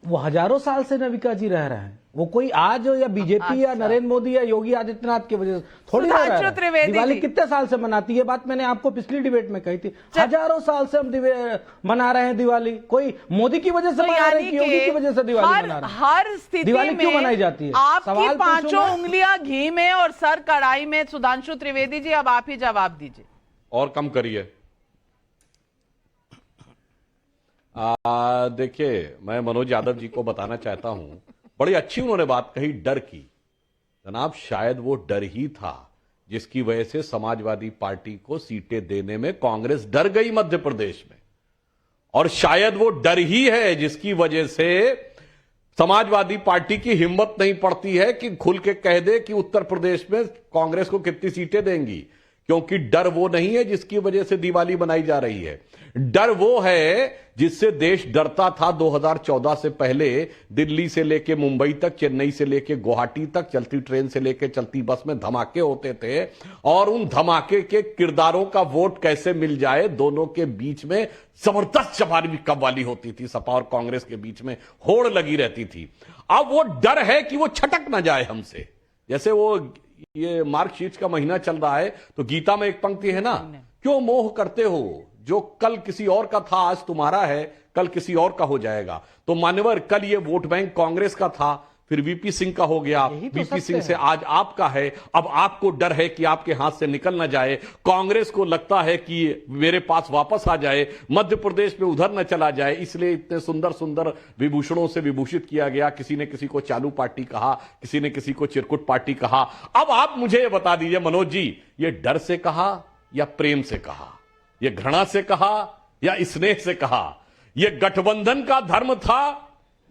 Speaker 11: वो हजारों साल से नविका जी रह रहे हैं। वो कोई आज या बीजेपी या नरेंद्र मोदी या योगी आदित्यनाथ की वजह से थोड़ी रह रहा है। दिवाली कितने साल से मनाती है? बात मैंने आपको पिछली डिबेट में कही थी। हजारों साल से हम मना रहे हैं दिवाली। कोई मोदी की वजह से मना रहे हैं कि योगी की वजह से दिवाली मना रहे हैं?
Speaker 1: हर स्थिति
Speaker 11: दिवाली क्यों मनाई जाती है?
Speaker 1: आपकी पांचों उंगलियां घी में और सर कढ़ाई में। सुधांशु त्रिवेदी जी, अब आप ही जवाब दीजिए।
Speaker 6: और कम करिए। देखिए, मैं मनोज यादव जी को बताना चाहता हूं, बड़ी अच्छी उन्होंने बात कही डर की। जनाब, शायद वो डर ही था जिसकी वजह से समाजवादी पार्टी को सीटें देने में कांग्रेस डर गई मध्य प्रदेश में, और शायद वो डर ही है जिसकी वजह से समाजवादी पार्टी की हिम्मत नहीं पड़ती है कि खुल के कह दे कि उत्तर प्रदेश में कांग्रेस को कितनी सीटें देंगी, क्योंकि डर वो नहीं है जिसकी वजह से दिवाली बनाई जा रही है। डर वो है जिससे देश डरता था 2014 से पहले। दिल्ली से लेके मुंबई तक, चेन्नई से लेके गुवाहाटी तक, चलती ट्रेन से लेके चलती बस में धमाके होते थे, और उन धमाके के किरदारों का वोट कैसे मिल जाए, दोनों के बीच में जबरदस्त चपारी कव्वाली होती थी। सपा और कांग्रेस के बीच में होड़ लगी रहती थी। अब वो डर है कि वो छटक ना जाए हमसे। जैसे वो ये मार्कशीट का महीना चल रहा है तो गीता में एक पंक्ति है ना, क्यों मोह करते हो, जो कल किसी और का था आज तुम्हारा है, कल किसी और का हो जाएगा। तो मान्यवर, कल ये वोट बैंक कांग्रेस का था, फिर वीपी सिंह का हो गया, वीपी सिंह से आज आपका है। अब आपको डर है कि आपके हाथ से निकल ना जाए। कांग्रेस को लगता है कि मेरे पास वापस आ जाए, मध्य प्रदेश में उधर न चला जाए, इसलिए इतने सुंदर सुंदर विभूषणों से विभूषित किया गया। किसी ने किसी को चालू पार्टी कहा, किसी ने किसी को चिरकुट पार्टी कहा। अब आप मुझे ये बता दीजिए मनोज जी, ये डर से कहा या प्रेम से कहा, ये घृणा से कहा या स्नेह से कहा, ये गठबंधन का धर्म था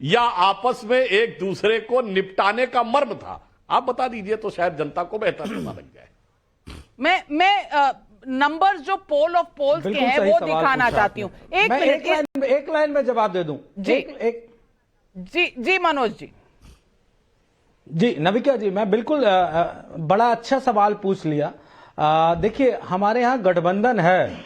Speaker 6: या आपस में एक दूसरे को निपटाने का मर्म था? आप बता दीजिए तो शायद जनता को बेहतर पता लग जाए।
Speaker 1: मैं नंबर्स जो पोल ऑफ पोल्स के हैं वो दिखाना चाहती हूं।
Speaker 11: एक लाइन में जवाब दे दूं।
Speaker 1: जी मनोज जी।
Speaker 11: नविका जी, मैं बिल्कुल बड़ा अच्छा सवाल पूछ लिया। देखिए, हमारे यहाँ गठबंधन है,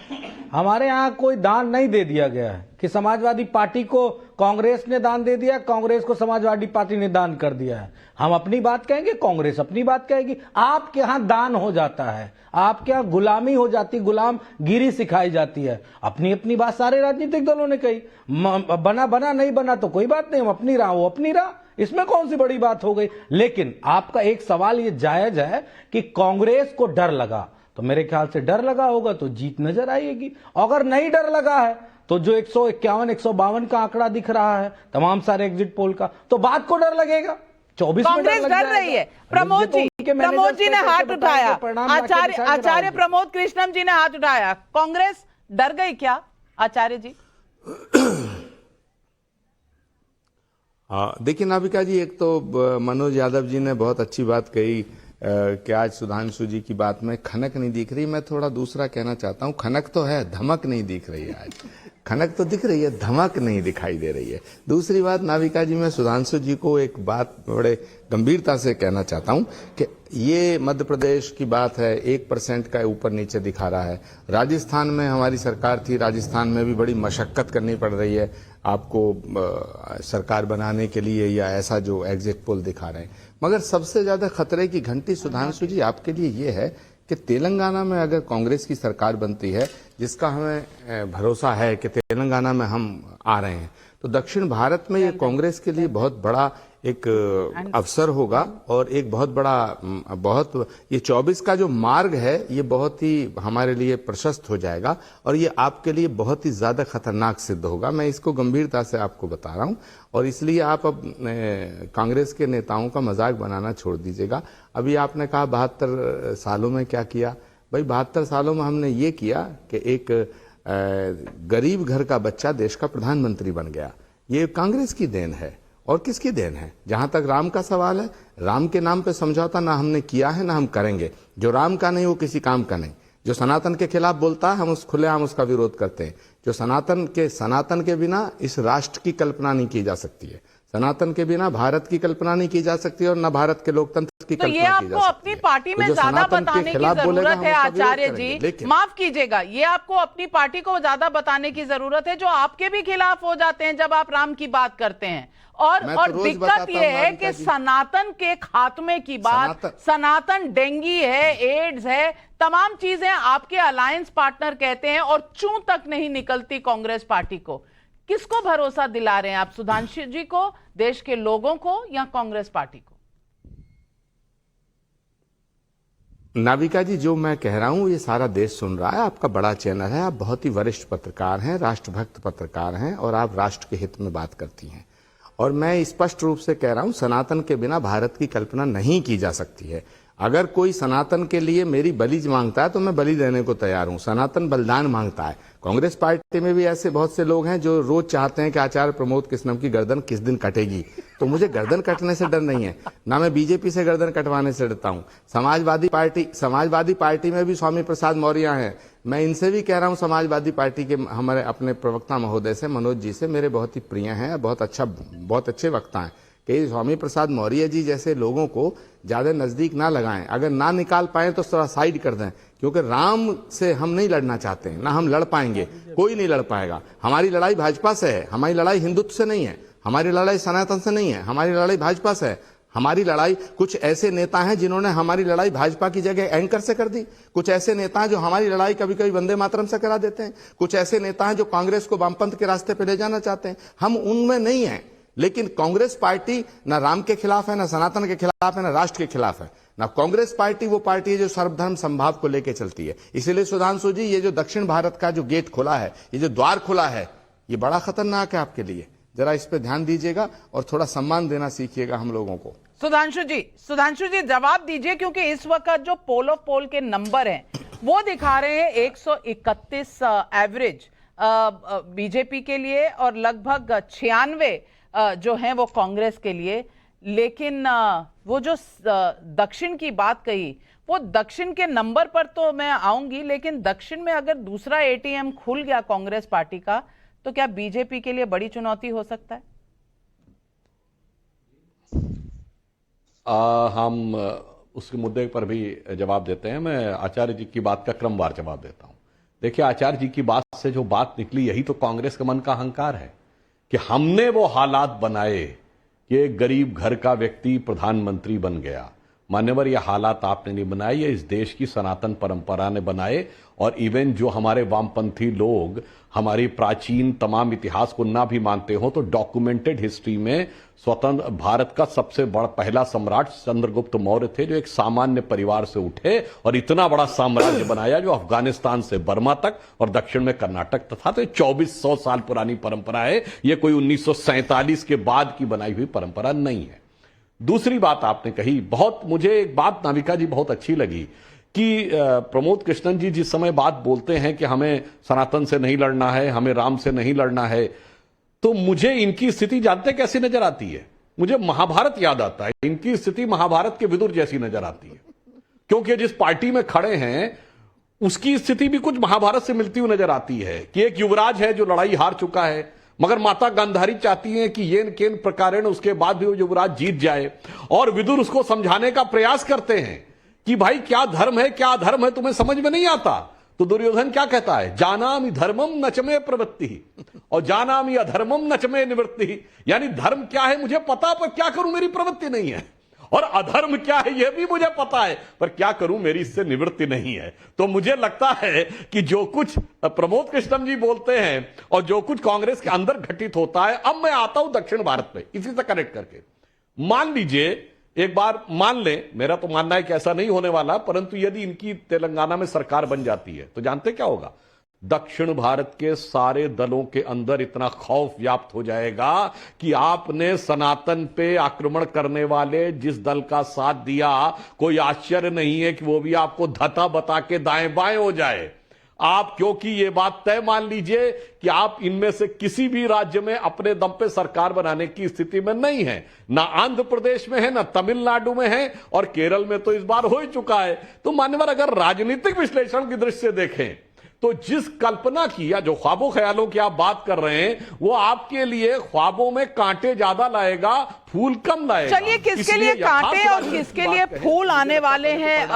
Speaker 11: हमारे यहाँ कोई दान नहीं दे दिया गया है कि समाजवादी पार्टी को कांग्रेस ने दान दे दिया, कांग्रेस को समाजवादी पार्टी ने दान कर दिया है। हम अपनी बात कहेंगे, कांग्रेस अपनी बात कहेगी। आपके यहाँ दान हो जाता है, आपके यहाँ गुलामी हो जाती, गुलामगिरी सिखाई जाती है। अपनी अपनी बात सारे राजनीतिक दलों ने कही। बना नहीं बना तो कोई बात नहीं, हम अपनी राह वो अपनी राह, इसमें कौन सी बड़ी बात हो गई। लेकिन आपका एक सवाल ये जायज है कि कांग्रेस को डर लगा, तो मेरे ख्याल से डर लगा होगा तो जीत नजर आएगी। अगर नहीं डर लगा है तो जो 151 152 का आंकड़ा दिख रहा है तमाम सारे एग्जिट पोल का, तो बात को डर लगेगा। 24 में
Speaker 1: कांग्रेस डर रही है। प्रमोद जी ने हाथ उठाया, आचार्य प्रमोद कृष्णम जी ने हाथ उठाया। कांग्रेस डर गई क्या आचार्य जी?
Speaker 10: देखिए नाविका जी, एक तो मनोज यादव जी ने बहुत अच्छी बात कही कि आज सुधांशु जी की बात में खनक नहीं दिख रही। मैं थोड़ा दूसरा कहना चाहता हूं, खनक तो है, धमक नहीं दिख रही है। आज खनक तो दिख रही है, धमक नहीं दिखाई दे रही है। दूसरी बात नाविका जी, मैं सुधांशु जी को एक बात बड़े गंभीरता से कहना चाहता हूं कि ये मध्य प्रदेश की बात है, 1% का ऊपर नीचे दिखा रहा है। राजस्थान में हमारी सरकार थी, राजस्थान में भी बड़ी मशक्कत करनी पड़ रही है आपको सरकार बनाने के लिए, या ऐसा जो एग्जिट पोल दिखा रहे हैं। मगर सबसे ज्यादा खतरे की घंटी सुधांशु जी आपके लिए ये है कि तेलंगाना में अगर कांग्रेस की सरकार बनती है, जिसका हमें भरोसा है कि तेलंगाना में हम आ रहे हैं, तो दक्षिण भारत में ये कांग्रेस के लिए बहुत बड़ा एक अवसर होगा और एक बहुत ये 24 का जो मार्ग है ये बहुत ही हमारे लिए प्रशस्त हो जाएगा और ये आपके लिए बहुत ही ज्यादा खतरनाक सिद्ध होगा। मैं इसको गंभीरता से आपको बता रहा हूं और इसलिए आप अब कांग्रेस के नेताओं का मजाक बनाना छोड़ दीजिएगा। अभी आपने कहा 72 सालों में क्या किया। भाई 72 सालों में हमने ये किया कि एक गरीब घर का बच्चा देश का प्रधानमंत्री बन गया। ये कांग्रेस की देन है। और किसकी देन है? जहां तक राम का सवाल है, राम के नाम पे समझौता ना हमने किया है ना हम करेंगे। जो राम का नहीं वो किसी काम का नहीं। जो सनातन के खिलाफ बोलता है हम खुलेआम उसका विरोध करते हैं। जो सनातन के बिना इस राष्ट्र की कल्पना नहीं की जा सकती है। सनातन के बिना भारत की कल्पना नहीं की जा सकती और न भारत के लोकतंत्र की कल्पना की जा सकती है।
Speaker 1: तो ये आपको अपनी पार्टी में ज्यादा बताने की जरूरत है आचार्य जी, माफ कीजिएगा, ये आपको अपनी पार्टी को ज्यादा बताने की जरूरत है जो आपके भी खिलाफ हो जाते हैं जब आप राम की बात करते हैं। और दिक्कत यह है कि सनातन के खात्मे की बात, सनातन डेंगी है, एड्स है, तमाम चीजें आपके अलायंस पार्टनर कहते हैं और चूं तक नहीं निकलती कांग्रेस पार्टी को। किसको भरोसा दिला रहे हैं आप, सुधांशु जी को, देश के लोगों को, या कांग्रेस पार्टी को?
Speaker 10: नाविका जी, जो मैं कह रहा हूं ये सारा देश सुन रहा है। आपका बड़ा चैनल है, आप बहुत ही वरिष्ठ पत्रकार हैं, राष्ट्रभक्त पत्रकार हैं और आप राष्ट्र के हित में बात करती हैं। और मैं स्पष्ट रूप से कह रहा हूं, सनातन के बिना भारत की कल्पना नहीं की जा सकती है। अगर कोई सनातन के लिए मेरी बलि मांगता है तो मैं बलि देने को तैयार हूं। सनातन बलिदान मांगता है। कांग्रेस पार्टी में भी ऐसे बहुत से लोग हैं जो रोज चाहते हैं कि आचार्य प्रमोद कृष्णम की गर्दन किस दिन कटेगी। तो मुझे गर्दन कटने से डर नहीं है, ना मैं बीजेपी से गर्दन कटवाने से डरता हूं। समाजवादी पार्टी में भी स्वामी प्रसाद मौर्य हैं। मैं इनसे भी कह रहा हूं, समाजवादी पार्टी के हमारे अपने प्रवक्ता महोदय से, मनोज जी से मेरे बहुत ही प्रिय हैं, बहुत अच्छे वक्ता हैं, कि स्वामी प्रसाद मौर्य जी जैसे लोगों को ज्यादा नजदीक ना लगाएं। अगर ना निकाल पाए तो थोड़ा साइड कर दें, क्योंकि राम से हम नहीं लड़ना चाहते हैं, ना हम लड़ पाएंगे, कोई नहीं लड़ पाएगा। हमारी लड़ाई भाजपा से है, हमारी लड़ाई हिंदुत्व से नहीं है, हमारी लड़ाई सनातन से नहीं है, हमारी लड़ाई भाजपा से है। हमारी लड़ाई, कुछ ऐसे नेता हैं जिन्होंने हमारी लड़ाई भाजपा की जगह एंकर से कर दी। कुछ ऐसे नेता हैं जो हमारी लड़ाई कभी कभी वंदे मातरम से करा देते हैं। कुछ ऐसे नेता हैं जो कांग्रेस को वामपंथ के रास्ते पे ले जाना चाहते हैं। हम उनमें नहीं हैं। लेकिन कांग्रेस पार्टी ना राम के खिलाफ है, ना सनातन के खिलाफ है, ना राष्ट्र के खिलाफ है। ना कांग्रेस पार्टी वो पार्टी है जो सर्वधर्म संभाव को लेकर चलती है। इसलिए सुधांशु जी, ये जो दक्षिण भारत का जो गेट खुला है, ये जो द्वार खुला है, ये बड़ा खतरनाक है आपके लिए। जरा इस पे ध्यान दीजिएगा और थोड़ा सम्मान देना सीखिएगा हम लोगों को।
Speaker 1: सुधांशु जी जवाब दीजिए, क्योंकि इस वक्त जो पोल ऑफ पोल के नंबर हैं वो दिखा रहे हैं 131 एवरेज बीजेपी के लिए और लगभग 96 जो हैं वो कांग्रेस के लिए। लेकिन वो जो दक्षिण की बात कही, वो दक्षिण के नंबर पर तो मैं आऊंगी, लेकिन दक्षिण में अगर दूसरा एटीएम खुल गया कांग्रेस पार्टी का, तो क्या बीजेपी के लिए बड़ी चुनौती हो सकता है?
Speaker 6: हम उसके मुद्दे पर भी जवाब देते हैं। मैं आचार्य जी की बात का क्रमवार जवाब देता हूं। देखिए, आचार्य जी की बात से जो बात निकली, यही तो कांग्रेस के मन का अहंकार है कि हमने वो हालात बनाए कि एक गरीब घर का व्यक्ति प्रधानमंत्री बन गया। मान्यवर, ये हालात आपने नहीं बनाए, ये इस देश की सनातन परंपरा ने बनाए। और इवन जो हमारे वामपंथी लोग हमारी प्राचीन तमाम इतिहास को ना भी मानते हो, तो डॉक्यूमेंटेड हिस्ट्री में स्वतंत्र भारत का सबसे बड़ा पहला सम्राट चंद्रगुप्त मौर्य थे, जो एक सामान्य परिवार से उठे और इतना बड़ा साम्राज्य बनाया जो अफगानिस्तान से बर्मा तक और दक्षिण में कर्नाटक तक था। तो 2400 साल पुरानी परंपरा है, यह कोई 1947 के बाद की बनाई हुई परंपरा नहीं है। दूसरी बात आपने कही, बहुत मुझे एक बात नाविका जी बहुत अच्छी लगी कि प्रमोद कृष्णन जी जिस समय बात बोलते हैं कि हमें सनातन से नहीं लड़ना है, हमें राम से नहीं लड़ना है, तो मुझे इनकी स्थिति जानते कैसी नजर आती है? मुझे महाभारत याद आता है। इनकी स्थिति महाभारत के विदुर जैसी नजर आती है, क्योंकि जिस पार्टी में खड़े हैं उसकी स्थिति भी कुछ महाभारत से मिलती हुई नजर आती है कि एक युवराज है जो लड़ाई हार चुका है, मगर माता गांधारी चाहती हैं कि येन केन प्रकारेण उसके बाद भी वो युवराज जीत जाए, और विदुर उसको समझाने का प्रयास करते हैं कि भाई क्या धर्म है क्या अधर्म है तुम्हें समझ में नहीं आता। तो दुर्योधन क्या कहता है? जानामि धर्मम नचमे प्रवृत्ति और जानामि अधर्मम नचमे निवृत्ति। यानी धर्म क्या है मुझे पता, पर क्या करूं मेरी प्रवृत्ति नहीं है, और अधर्म क्या है यह भी मुझे पता है, पर क्या करूं मेरी इससे निवृत्ति नहीं है। तो मुझे लगता है कि जो कुछ प्रमोद कृष्णन जी बोलते हैं और जो कुछ कांग्रेस के अंदर घटित होता है, अब मैं आता हूं दक्षिण भारत पे, इसी से कनेक्ट करके। मान लीजिए, एक बार मान लें, मेरा तो मानना है कि ऐसा नहीं होने वाला, परंतु यदि इनकी तेलंगाना में सरकार बन जाती है तो जानते क्या होगा? दक्षिण भारत के सारे दलों के अंदर इतना खौफ व्याप्त हो जाएगा कि आपने सनातन पे आक्रमण करने वाले जिस दल का साथ दिया, कोई आश्चर्य नहीं है कि वो भी आपको धता बता के दाएं बाएं हो जाए। आप, क्योंकि ये बात तय मान लीजिए कि आप इनमें से किसी भी राज्य में अपने दम पे सरकार बनाने की स्थिति में नहीं है, ना आंध्र प्रदेश में है, ना तमिलनाडु में है, और केरल में तो इस बार हो ही चुका है। तो मान्यवर, अगर राजनीतिक विश्लेषण की दृष्टि से देखें तो जिस कल्पना की या जो ख्वाबों ख्यालों की आप बात कर रहे हैं, वो आपके लिए ख्वाबों में कांटे ज्यादा लाएगा, फूल कम लाएगा।
Speaker 1: चलिए, किसके लिए कांटे और किसके लिए फूल आने वाले हैं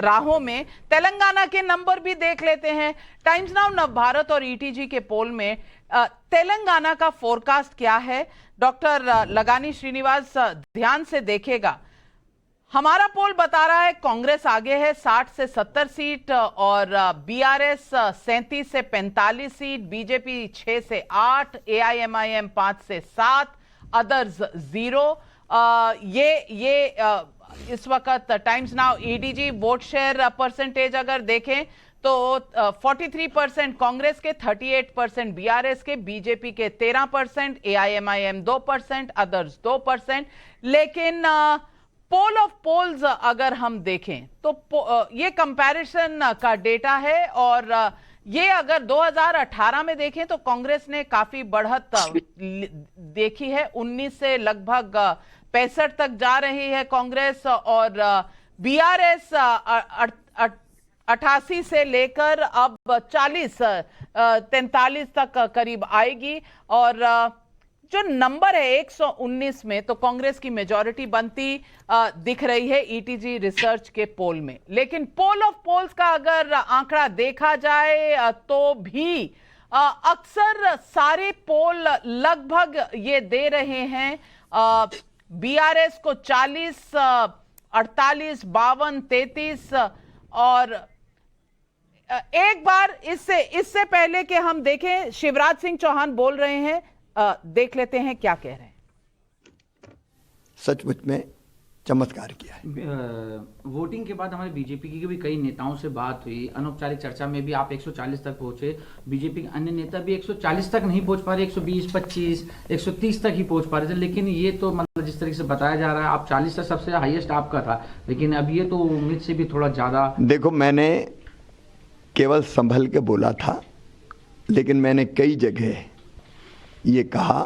Speaker 1: राहों में, तेलंगाना के नंबर भी देख लेते हैं। टाइम्स नाउ नवभारत और ईटीजी के पोल में तेलंगाना का फोरकास्ट क्या है? डॉक्टर लगानी श्रीनिवास ध्यान से देखेगा। हमारा पोल बता रहा है कांग्रेस आगे है 60 से 70 सीट, और बीआरएस 37 से 45 सीट, बीजेपी 6 से 8, एआईएमआईएम 5 से 7, अदर्स 0। ये इस वक्त times now EDG vote share percentage अगर देखें तो 43% कांग्रेस के, 38% बीआरएस के, बीजेपी के 13%, एआईएमआईएम 2%, अदर्स 2%। लेकिन पोल ऑफ पोल्स अगर हम देखें तो ये कंपैरिजन का डेटा है, और ये अगर 2018 में देखें तो कांग्रेस ने काफी बढ़त देखी है, 19 से लगभग 65 तक जा रही है कांग्रेस, और बीआरएस 88 से लेकर अब 43 तक करीब आएगी। और जो नंबर है 119 में, तो कांग्रेस की मेजॉरिटी बनती दिख रही है ईटीजी रिसर्च के पोल में। लेकिन पोल ऑफ पोल्स का अगर आंकड़ा देखा जाए तो भी अक्सर सारे पोल लगभग ये दे रहे हैं बीआरएस को 40, 48, 52, 33। और एक बार इससे पहले कि हम देखें, शिवराज सिंह चौहान बोल रहे हैं, देख लेते हैं क्या कह रहे हैं।
Speaker 12: सचमुच में चमत्कार किया है।
Speaker 13: वोटिंग के बाद हमारे बीजेपी की भी कई नेताओं से बात हुई, अनौपचारिक चर्चा में भी आप 140 तक पहुंचे, बीजेपी के अन्य नेता भी 140 तक नहीं पहुंच पा रहे, 120, 25, 130 तक ही पहुंच पा रहे थे। लेकिन ये तो मतलब जिस तरीके से बताया जा रहा है, आप 40 तक सबसे हाईएस्ट आपका था, लेकिन अब ये तो उम्मीद से भी थोड़ा ज्यादा।
Speaker 12: देखो, मैंने केवल संभल के बोला था, लेकिन मैंने कई जगह ये कहा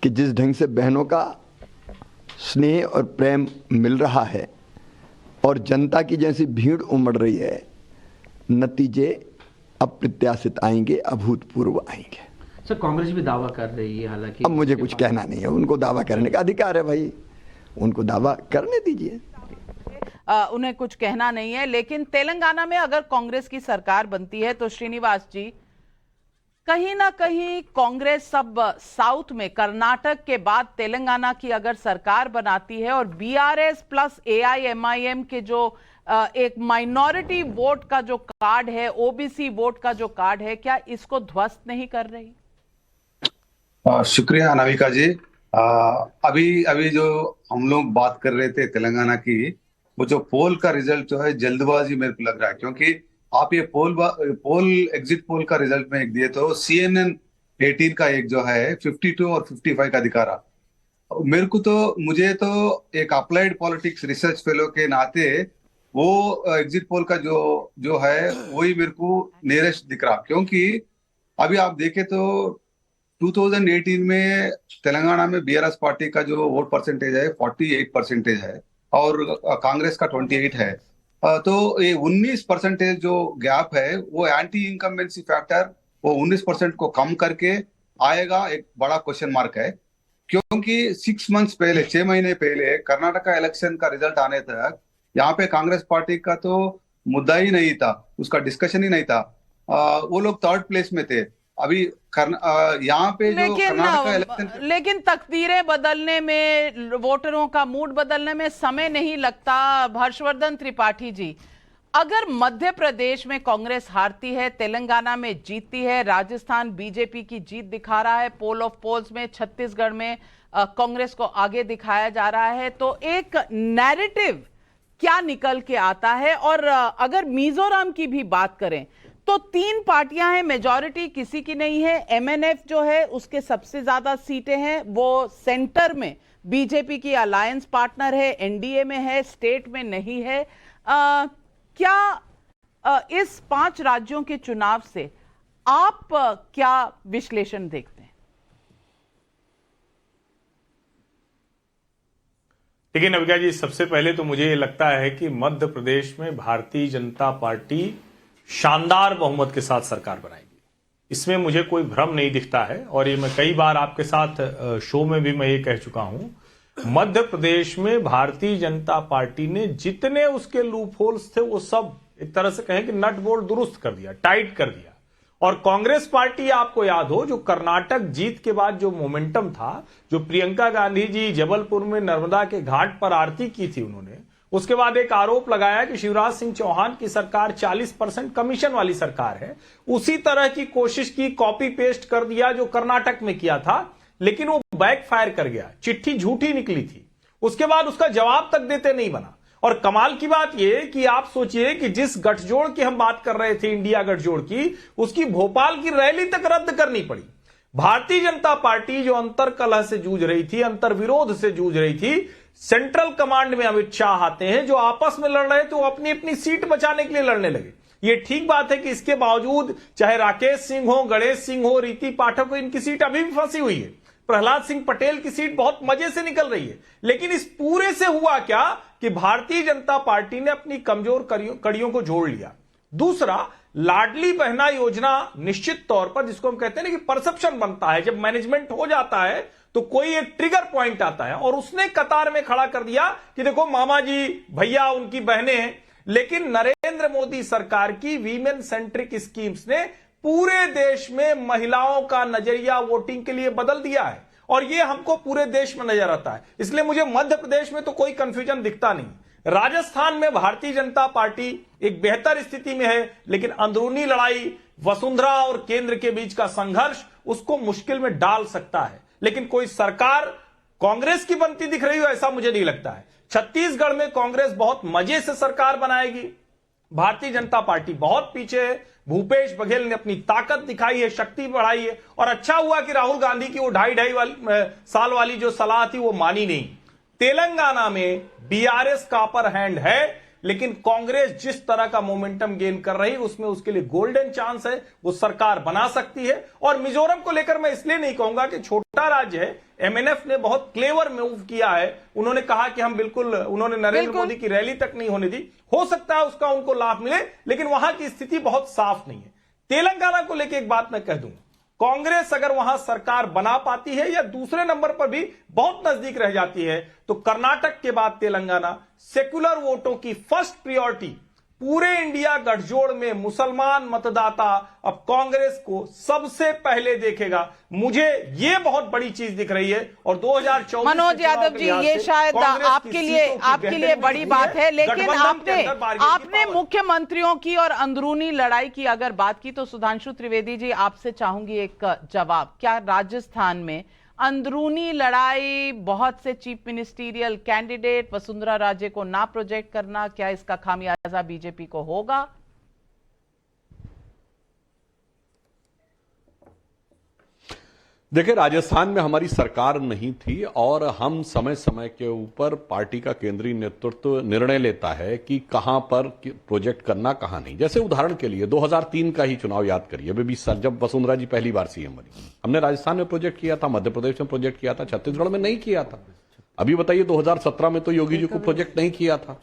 Speaker 12: कि जिस ढंग से बहनों का स्नेह और प्रेम मिल रहा है और जनता की जैसी भीड़ उमड़ रही है, नतीजे अप्रत्याशित आएंगे, अभूतपूर्व आएंगे।
Speaker 13: सर कांग्रेस भी दावा कर रही है, हालांकि
Speaker 12: अब मुझे कुछ कहना नहीं है, उनको दावा करने का अधिकार है भाई, उनको दावा करने दीजिए।
Speaker 1: उन्हें कुछ कहना नहीं है। लेकिन तेलंगाना में अगर कांग्रेस की सरकार बनती है तो श्रीनिवास जी, कहीं ना कहीं कांग्रेस सब साउथ में कर्नाटक के बाद तेलंगाना की अगर सरकार बनाती है और बीआरएस प्लस एआईएमआईएम के जो एक माइनॉरिटी वोट का जो कार्ड है, ओबीसी वोट का जो कार्ड है, क्या इसको ध्वस्त नहीं कर रही?
Speaker 14: शुक्रिया नाविका जी। अभी जो हम लोग बात कर रहे थे तेलंगाना की, वो जो पोल का रिजल्ट जो है जल्दबाजी मेरे को लग रहा है, क्योंकि आप ये पोल एग्जिट पोल का रिजल्ट में एक दिए तो CNN 18 का एक जो है 52 और 55 का दिखा रहा। मुझे तो एक अप्लाइड पॉलिटिक्स रिसर्च फेलो के नाते वो एग्जिट पोल का जो है वही मेरे को नियरेस्ट दिख रहा, क्योंकि अभी आप देखें तो 2018 में तेलंगाना में बीआरएस पार्टी का जो वोट परसेंटेज है 48% है और कांग्रेस का 28 है। तो ये 19% जो गैप है वो एंटी इनकम्बेंसी फैक्टर वो 19% को कम करके आएगा, एक बड़ा क्वेश्चन मार्क है। क्योंकि 6 मंथ्स पहले, 6 महीने पहले कर्नाटका इलेक्शन का रिजल्ट आने तक यहाँ पे कांग्रेस पार्टी का तो मुद्दा ही नहीं था, उसका डिस्कशन ही नहीं था। वो लोग 3rd प्लेस में थे। अभी यहाँ पे जो कर्नाटका इलेक्शन,
Speaker 1: लेकिन तकदीरें बदलने में, वोटरों का मूड बदलने में समय नहीं लगता। हर्षवर्धन त्रिपाठी जी, अगर मध्य प्रदेश में कांग्रेस हारती है, तेलंगाना में जीतती है, राजस्थान बीजेपी की जीत दिखा रहा है, पोल ऑफ पोल्स में छत्तीसगढ़ में कांग्रेस को आगे दिखाया जा रहा है, तो एक नैरेटिव क्या निकल के आता है? और अगर मिजोरम की भी बात करें तो 3 पार्टियां हैं, मेजॉरिटी किसी की नहीं है। MNF जो है उसके सबसे ज्यादा सीटें हैं, वो सेंटर में बीजेपी की अलायंस पार्टनर है, एनडीए में है, स्टेट में नहीं है। क्या इस 5 राज्यों के चुनाव से आप क्या विश्लेषण देखते हैं?
Speaker 3: देखिए नविका जी, सबसे पहले तो मुझे ये लगता है कि मध्य प्रदेश में भारतीय जनता पार्टी शानदार बहुमत के साथ सरकार बनाएगी, इसमें मुझे कोई भ्रम नहीं दिखता है। और ये मैं कई बार आपके साथ शो में भी मैं ये कह चुका हूं, मध्य प्रदेश में भारतीय जनता पार्टी ने जितने उसके लूप होल्स थे वो सब एक तरह से कहें कि नट बोल्ट दुरुस्त कर दिया, टाइट कर दिया। और कांग्रेस पार्टी, आपको याद हो, जो कर्नाटक जीत के बाद जो मोमेंटम था, जो प्रियंका गांधी जी जबलपुर में नर्मदा के घाट पर आरती की थी उन्होंने, उसके बाद एक आरोप लगाया कि शिवराज सिंह चौहान की सरकार 40% कमीशन वाली सरकार है। उसी तरह की कोशिश की, कॉपी पेस्ट कर दिया जो कर्नाटक में किया था, लेकिन वो बैकफायर कर गया, चिट्ठी झूठी निकली थी। उसके बाद उसका जवाब तक देते नहीं बना। और कमाल की बात यह कि आप सोचिए कि जिस गठजोड़ की हम बात कर रहे थे, इंडिया गठजोड़ की, उसकी भोपाल की रैली तक रद्द करनी पड़ी। भारतीय जनता पार्टी जो अंतर कलह से जूझ रही थी, अंतर विरोध से जूझ रही थी, सेंट्रल कमांड में अमित शाह आते हैं, जो आपस में लड़ रहे थे, वो अपनी अपनी सीट बचाने के लिए लड़ने लगे। ये ठीक बात है कि इसके बावजूद चाहे राकेश सिंह हो, गणेश सिंह हो, रीति पाठक हो, इनकी सीट अभी भी फंसी हुई है। प्रहलाद सिंह पटेल की सीट बहुत मजे से निकल रही है। लेकिन इस पूरे से हुआ क्या कि भारतीय जनता पार्टी ने अपनी कमजोर कड़ियों को जोड़ लिया। दूसरा, लाडली बहना योजना निश्चित तौर पर, जिसको हम कहते हैं ना कि परसेप्शन बनता है, जब मैनेजमेंट हो जाता है तो कोई एक ट्रिगर पॉइंट आता है, और उसने कतार में खड़ा कर दिया कि देखो मामा जी, भैया, उनकी बहनें हैं। लेकिन नरेंद्र मोदी सरकार की वीमेन सेंट्रिक स्कीम्स ने पूरे देश में महिलाओं का नजरिया वोटिंग के लिए बदल दिया है, और यह हमको पूरे देश में नजर आता है। इसलिए मुझे मध्य प्रदेश में तो कोई कंफ्यूजन दिखता नहीं। राजस्थान में भारतीय जनता पार्टी एक बेहतर स्थिति में है, लेकिन अंदरूनी लड़ाई, वसुंधरा और केंद्र के बीच का संघर्ष उसको मुश्किल में डाल सकता है। लेकिन कोई सरकार कांग्रेस की बनती दिख रही हो, ऐसा मुझे नहीं लगता है। छत्तीसगढ़ में कांग्रेस बहुत मजे से सरकार बनाएगी, भारतीय जनता पार्टी बहुत पीछे है। भूपेश बघेल ने अपनी ताकत दिखाई है, शक्ति बढ़ाई है, और अच्छा हुआ कि राहुल गांधी की वो 2.5 साल वाली जो सलाह थी वो मानी नहीं। तेलंगाना में बीआरएस का अपर हैंड है, लेकिन कांग्रेस जिस तरह का मोमेंटम गेन कर रही है उसमें उसके लिए गोल्डन चांस है, वो सरकार बना सकती है। और मिजोरम को लेकर मैं इसलिए नहीं कहूंगा कि छोटा राज्य है, एमएनएफ ने बहुत क्लेवर मूव किया है। उन्होंने कहा कि हम बिल्कुल, उन्होंने नरेंद्र मोदी की रैली तक नहीं होने दी, हो सकता है उसका उनको लाभ मिले, लेकिन वहां की स्थिति बहुत साफ नहीं है। तेलंगाना को लेकर एक बात मैं कह दूं, कांग्रेस अगर वहां सरकार बना पाती है या दूसरे नंबर पर भी बहुत नजदीक रह जाती है तो कर्नाटक के बाद तेलंगाना सेक्युलर वोटों की फर्स्ट प्रायोरिटी पूरे इंडिया गठजोड़ में मुसलमान मतदाता अब कांग्रेस को सबसे पहले देखेगा। मुझे ये बहुत बड़ी चीज दिख रही है। और 2024
Speaker 1: मनोज यादव जी, ये शायद आपके लिए बड़ी बात है, लेकिन आपने मुख्यमंत्रियों की और अंदरूनी लड़ाई की अगर बात की तो सुधांशु त्रिवेदी जी आपसे चाहूंगी एक जवाब। क्या राजस्थान में अंदरूनी लड़ाई, बहुत से chief ministerial candidate, Vasundhara Raje को ना प्रोजेक्ट करना, क्या इसका खामियाजा बीजेपी को होगा?
Speaker 6: देखिए, राजस्थान में हमारी सरकार नहीं थी और हम समय समय के ऊपर पार्टी का केंद्रीय नेतृत्व निर्णय लेता है कि कहां पर प्रोजेक्ट करना, कहां नहीं। जैसे उदाहरण के लिए 2003 का ही चुनाव याद करिए, अभी 20 साल, जब वसुंधरा जी पहली बार सीएम बनी, हमने राजस्थान में प्रोजेक्ट किया था, मध्य प्रदेश में प्रोजेक्ट किया था, छत्तीसगढ़ में नहीं किया था। अभी बताइए 2017 में तो योगी जी को प्रोजेक्ट नहीं किया था।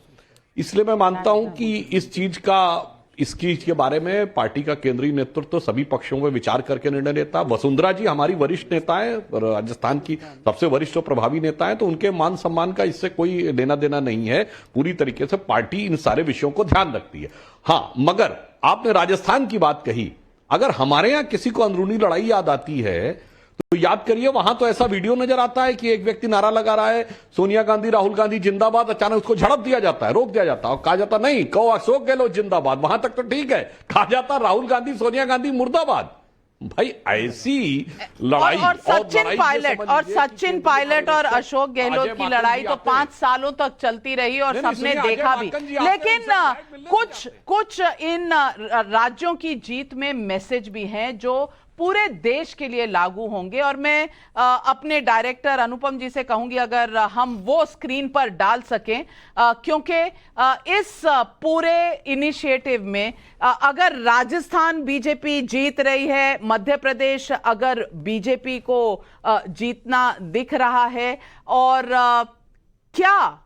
Speaker 6: इसलिए मैं मानता हूं कि इस चीज के बारे में पार्टी का केंद्रीय नेतृत्व सभी पक्षों में विचार करके निर्णय लेता। वसुंधरा जी हमारी वरिष्ठ नेता है, राजस्थान की सबसे वरिष्ठ और प्रभावी नेता है, तो उनके मान सम्मान का इससे कोई लेना देना नहीं है। पूरी तरीके से पार्टी इन सारे विषयों को ध्यान रखती है। हाँ, मगर आपने राजस्थान की बात कही, अगर हमारे यहां किसी को अंदरूनी लड़ाई याद आती है तो याद करिए, वहां तो ऐसा वीडियो नजर आता है कि एक व्यक्ति नारा लगा रहा है सोनिया गांधी राहुल गांधी जिंदाबाद, अचानक उसको झड़प दिया जाता है, रोक दिया जाता है और कहा जाता नहीं, कहो अशोक गहलोत जिंदाबाद। वहां तक तो ठीक है, कहा जाता राहुल गांधी सोनिया गांधी मुर्दाबाद। भाई ऐसी लड़ाई
Speaker 1: और सचिन पायलट और अशोक गहलोत की लड़ाई तो 5 सालों तक चलती रही और सबने देखा भी। लेकिन कुछ इन राज्यों की जीत में मैसेज भी हैं जो पूरे देश के लिए लागू होंगे। और मैं अपने डायरेक्टर अनुपम जी से कहूंगी अगर हम वो स्क्रीन पर डाल सकें, क्योंकि इस पूरे इनिशिएटिव में अगर राजस्थान बीजेपी जीत रही है, मध्य प्रदेश अगर बीजेपी को जीतना दिख रहा है, और क्या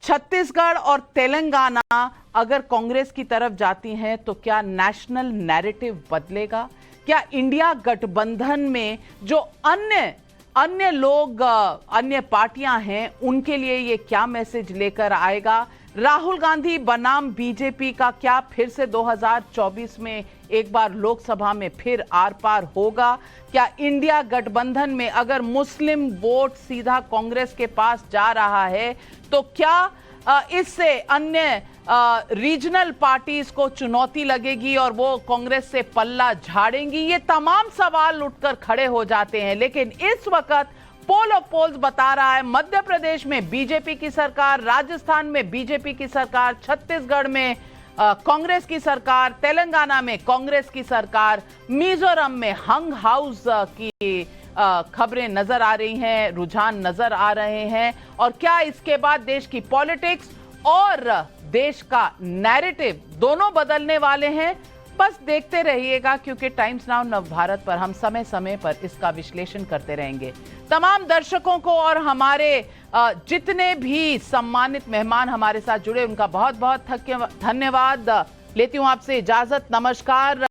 Speaker 1: छत्तीसगढ़ और तेलंगाना अगर कांग्रेस की तरफ जाती हैं तो क्या नेशनल नैरेटिव बदलेगा? क्या इंडिया गठबंधन में जो अन्य लोग, अन्य पार्टियां हैं, उनके लिए ये क्या मैसेज लेकर आएगा? राहुल गांधी बनाम बीजेपी का क्या फिर से 2024 में एक बार लोकसभा में फिर आर पार होगा? क्या इंडिया गठबंधन में अगर मुस्लिम वोट सीधा कांग्रेस के पास जा रहा है तो क्या इससे अन्य रीजनल पार्टीज को चुनौती लगेगी और वो कांग्रेस से पल्ला झाड़ेंगी? ये तमाम सवाल उठकर खड़े हो जाते हैं। लेकिन इस वक्त पोल ऑफ पोल्स बता रहा है मध्य प्रदेश में बीजेपी की सरकार, राजस्थान में बीजेपी की सरकार, छत्तीसगढ़ में कांग्रेस की सरकार, तेलंगाना में कांग्रेस की सरकार, मिजोरम में हंग हाउस की खबरें नजर आ रही हैं, रुझान नजर आ रहे हैं। और क्या इसके बाद देश की पॉलिटिक्स और देश का नैरेटिव दोनों बदलने वाले हैं? बस देखते रहिएगा, क्योंकि टाइम्स नाउ नवभारत पर हम समय समय पर इसका विश्लेषण करते रहेंगे। तमाम दर्शकों को और हमारे जितने भी सम्मानित मेहमान हमारे साथ जुड़े उनका बहुत बहुत धन्यवाद। लेती हूं आपसे इजाजत, नमस्कार।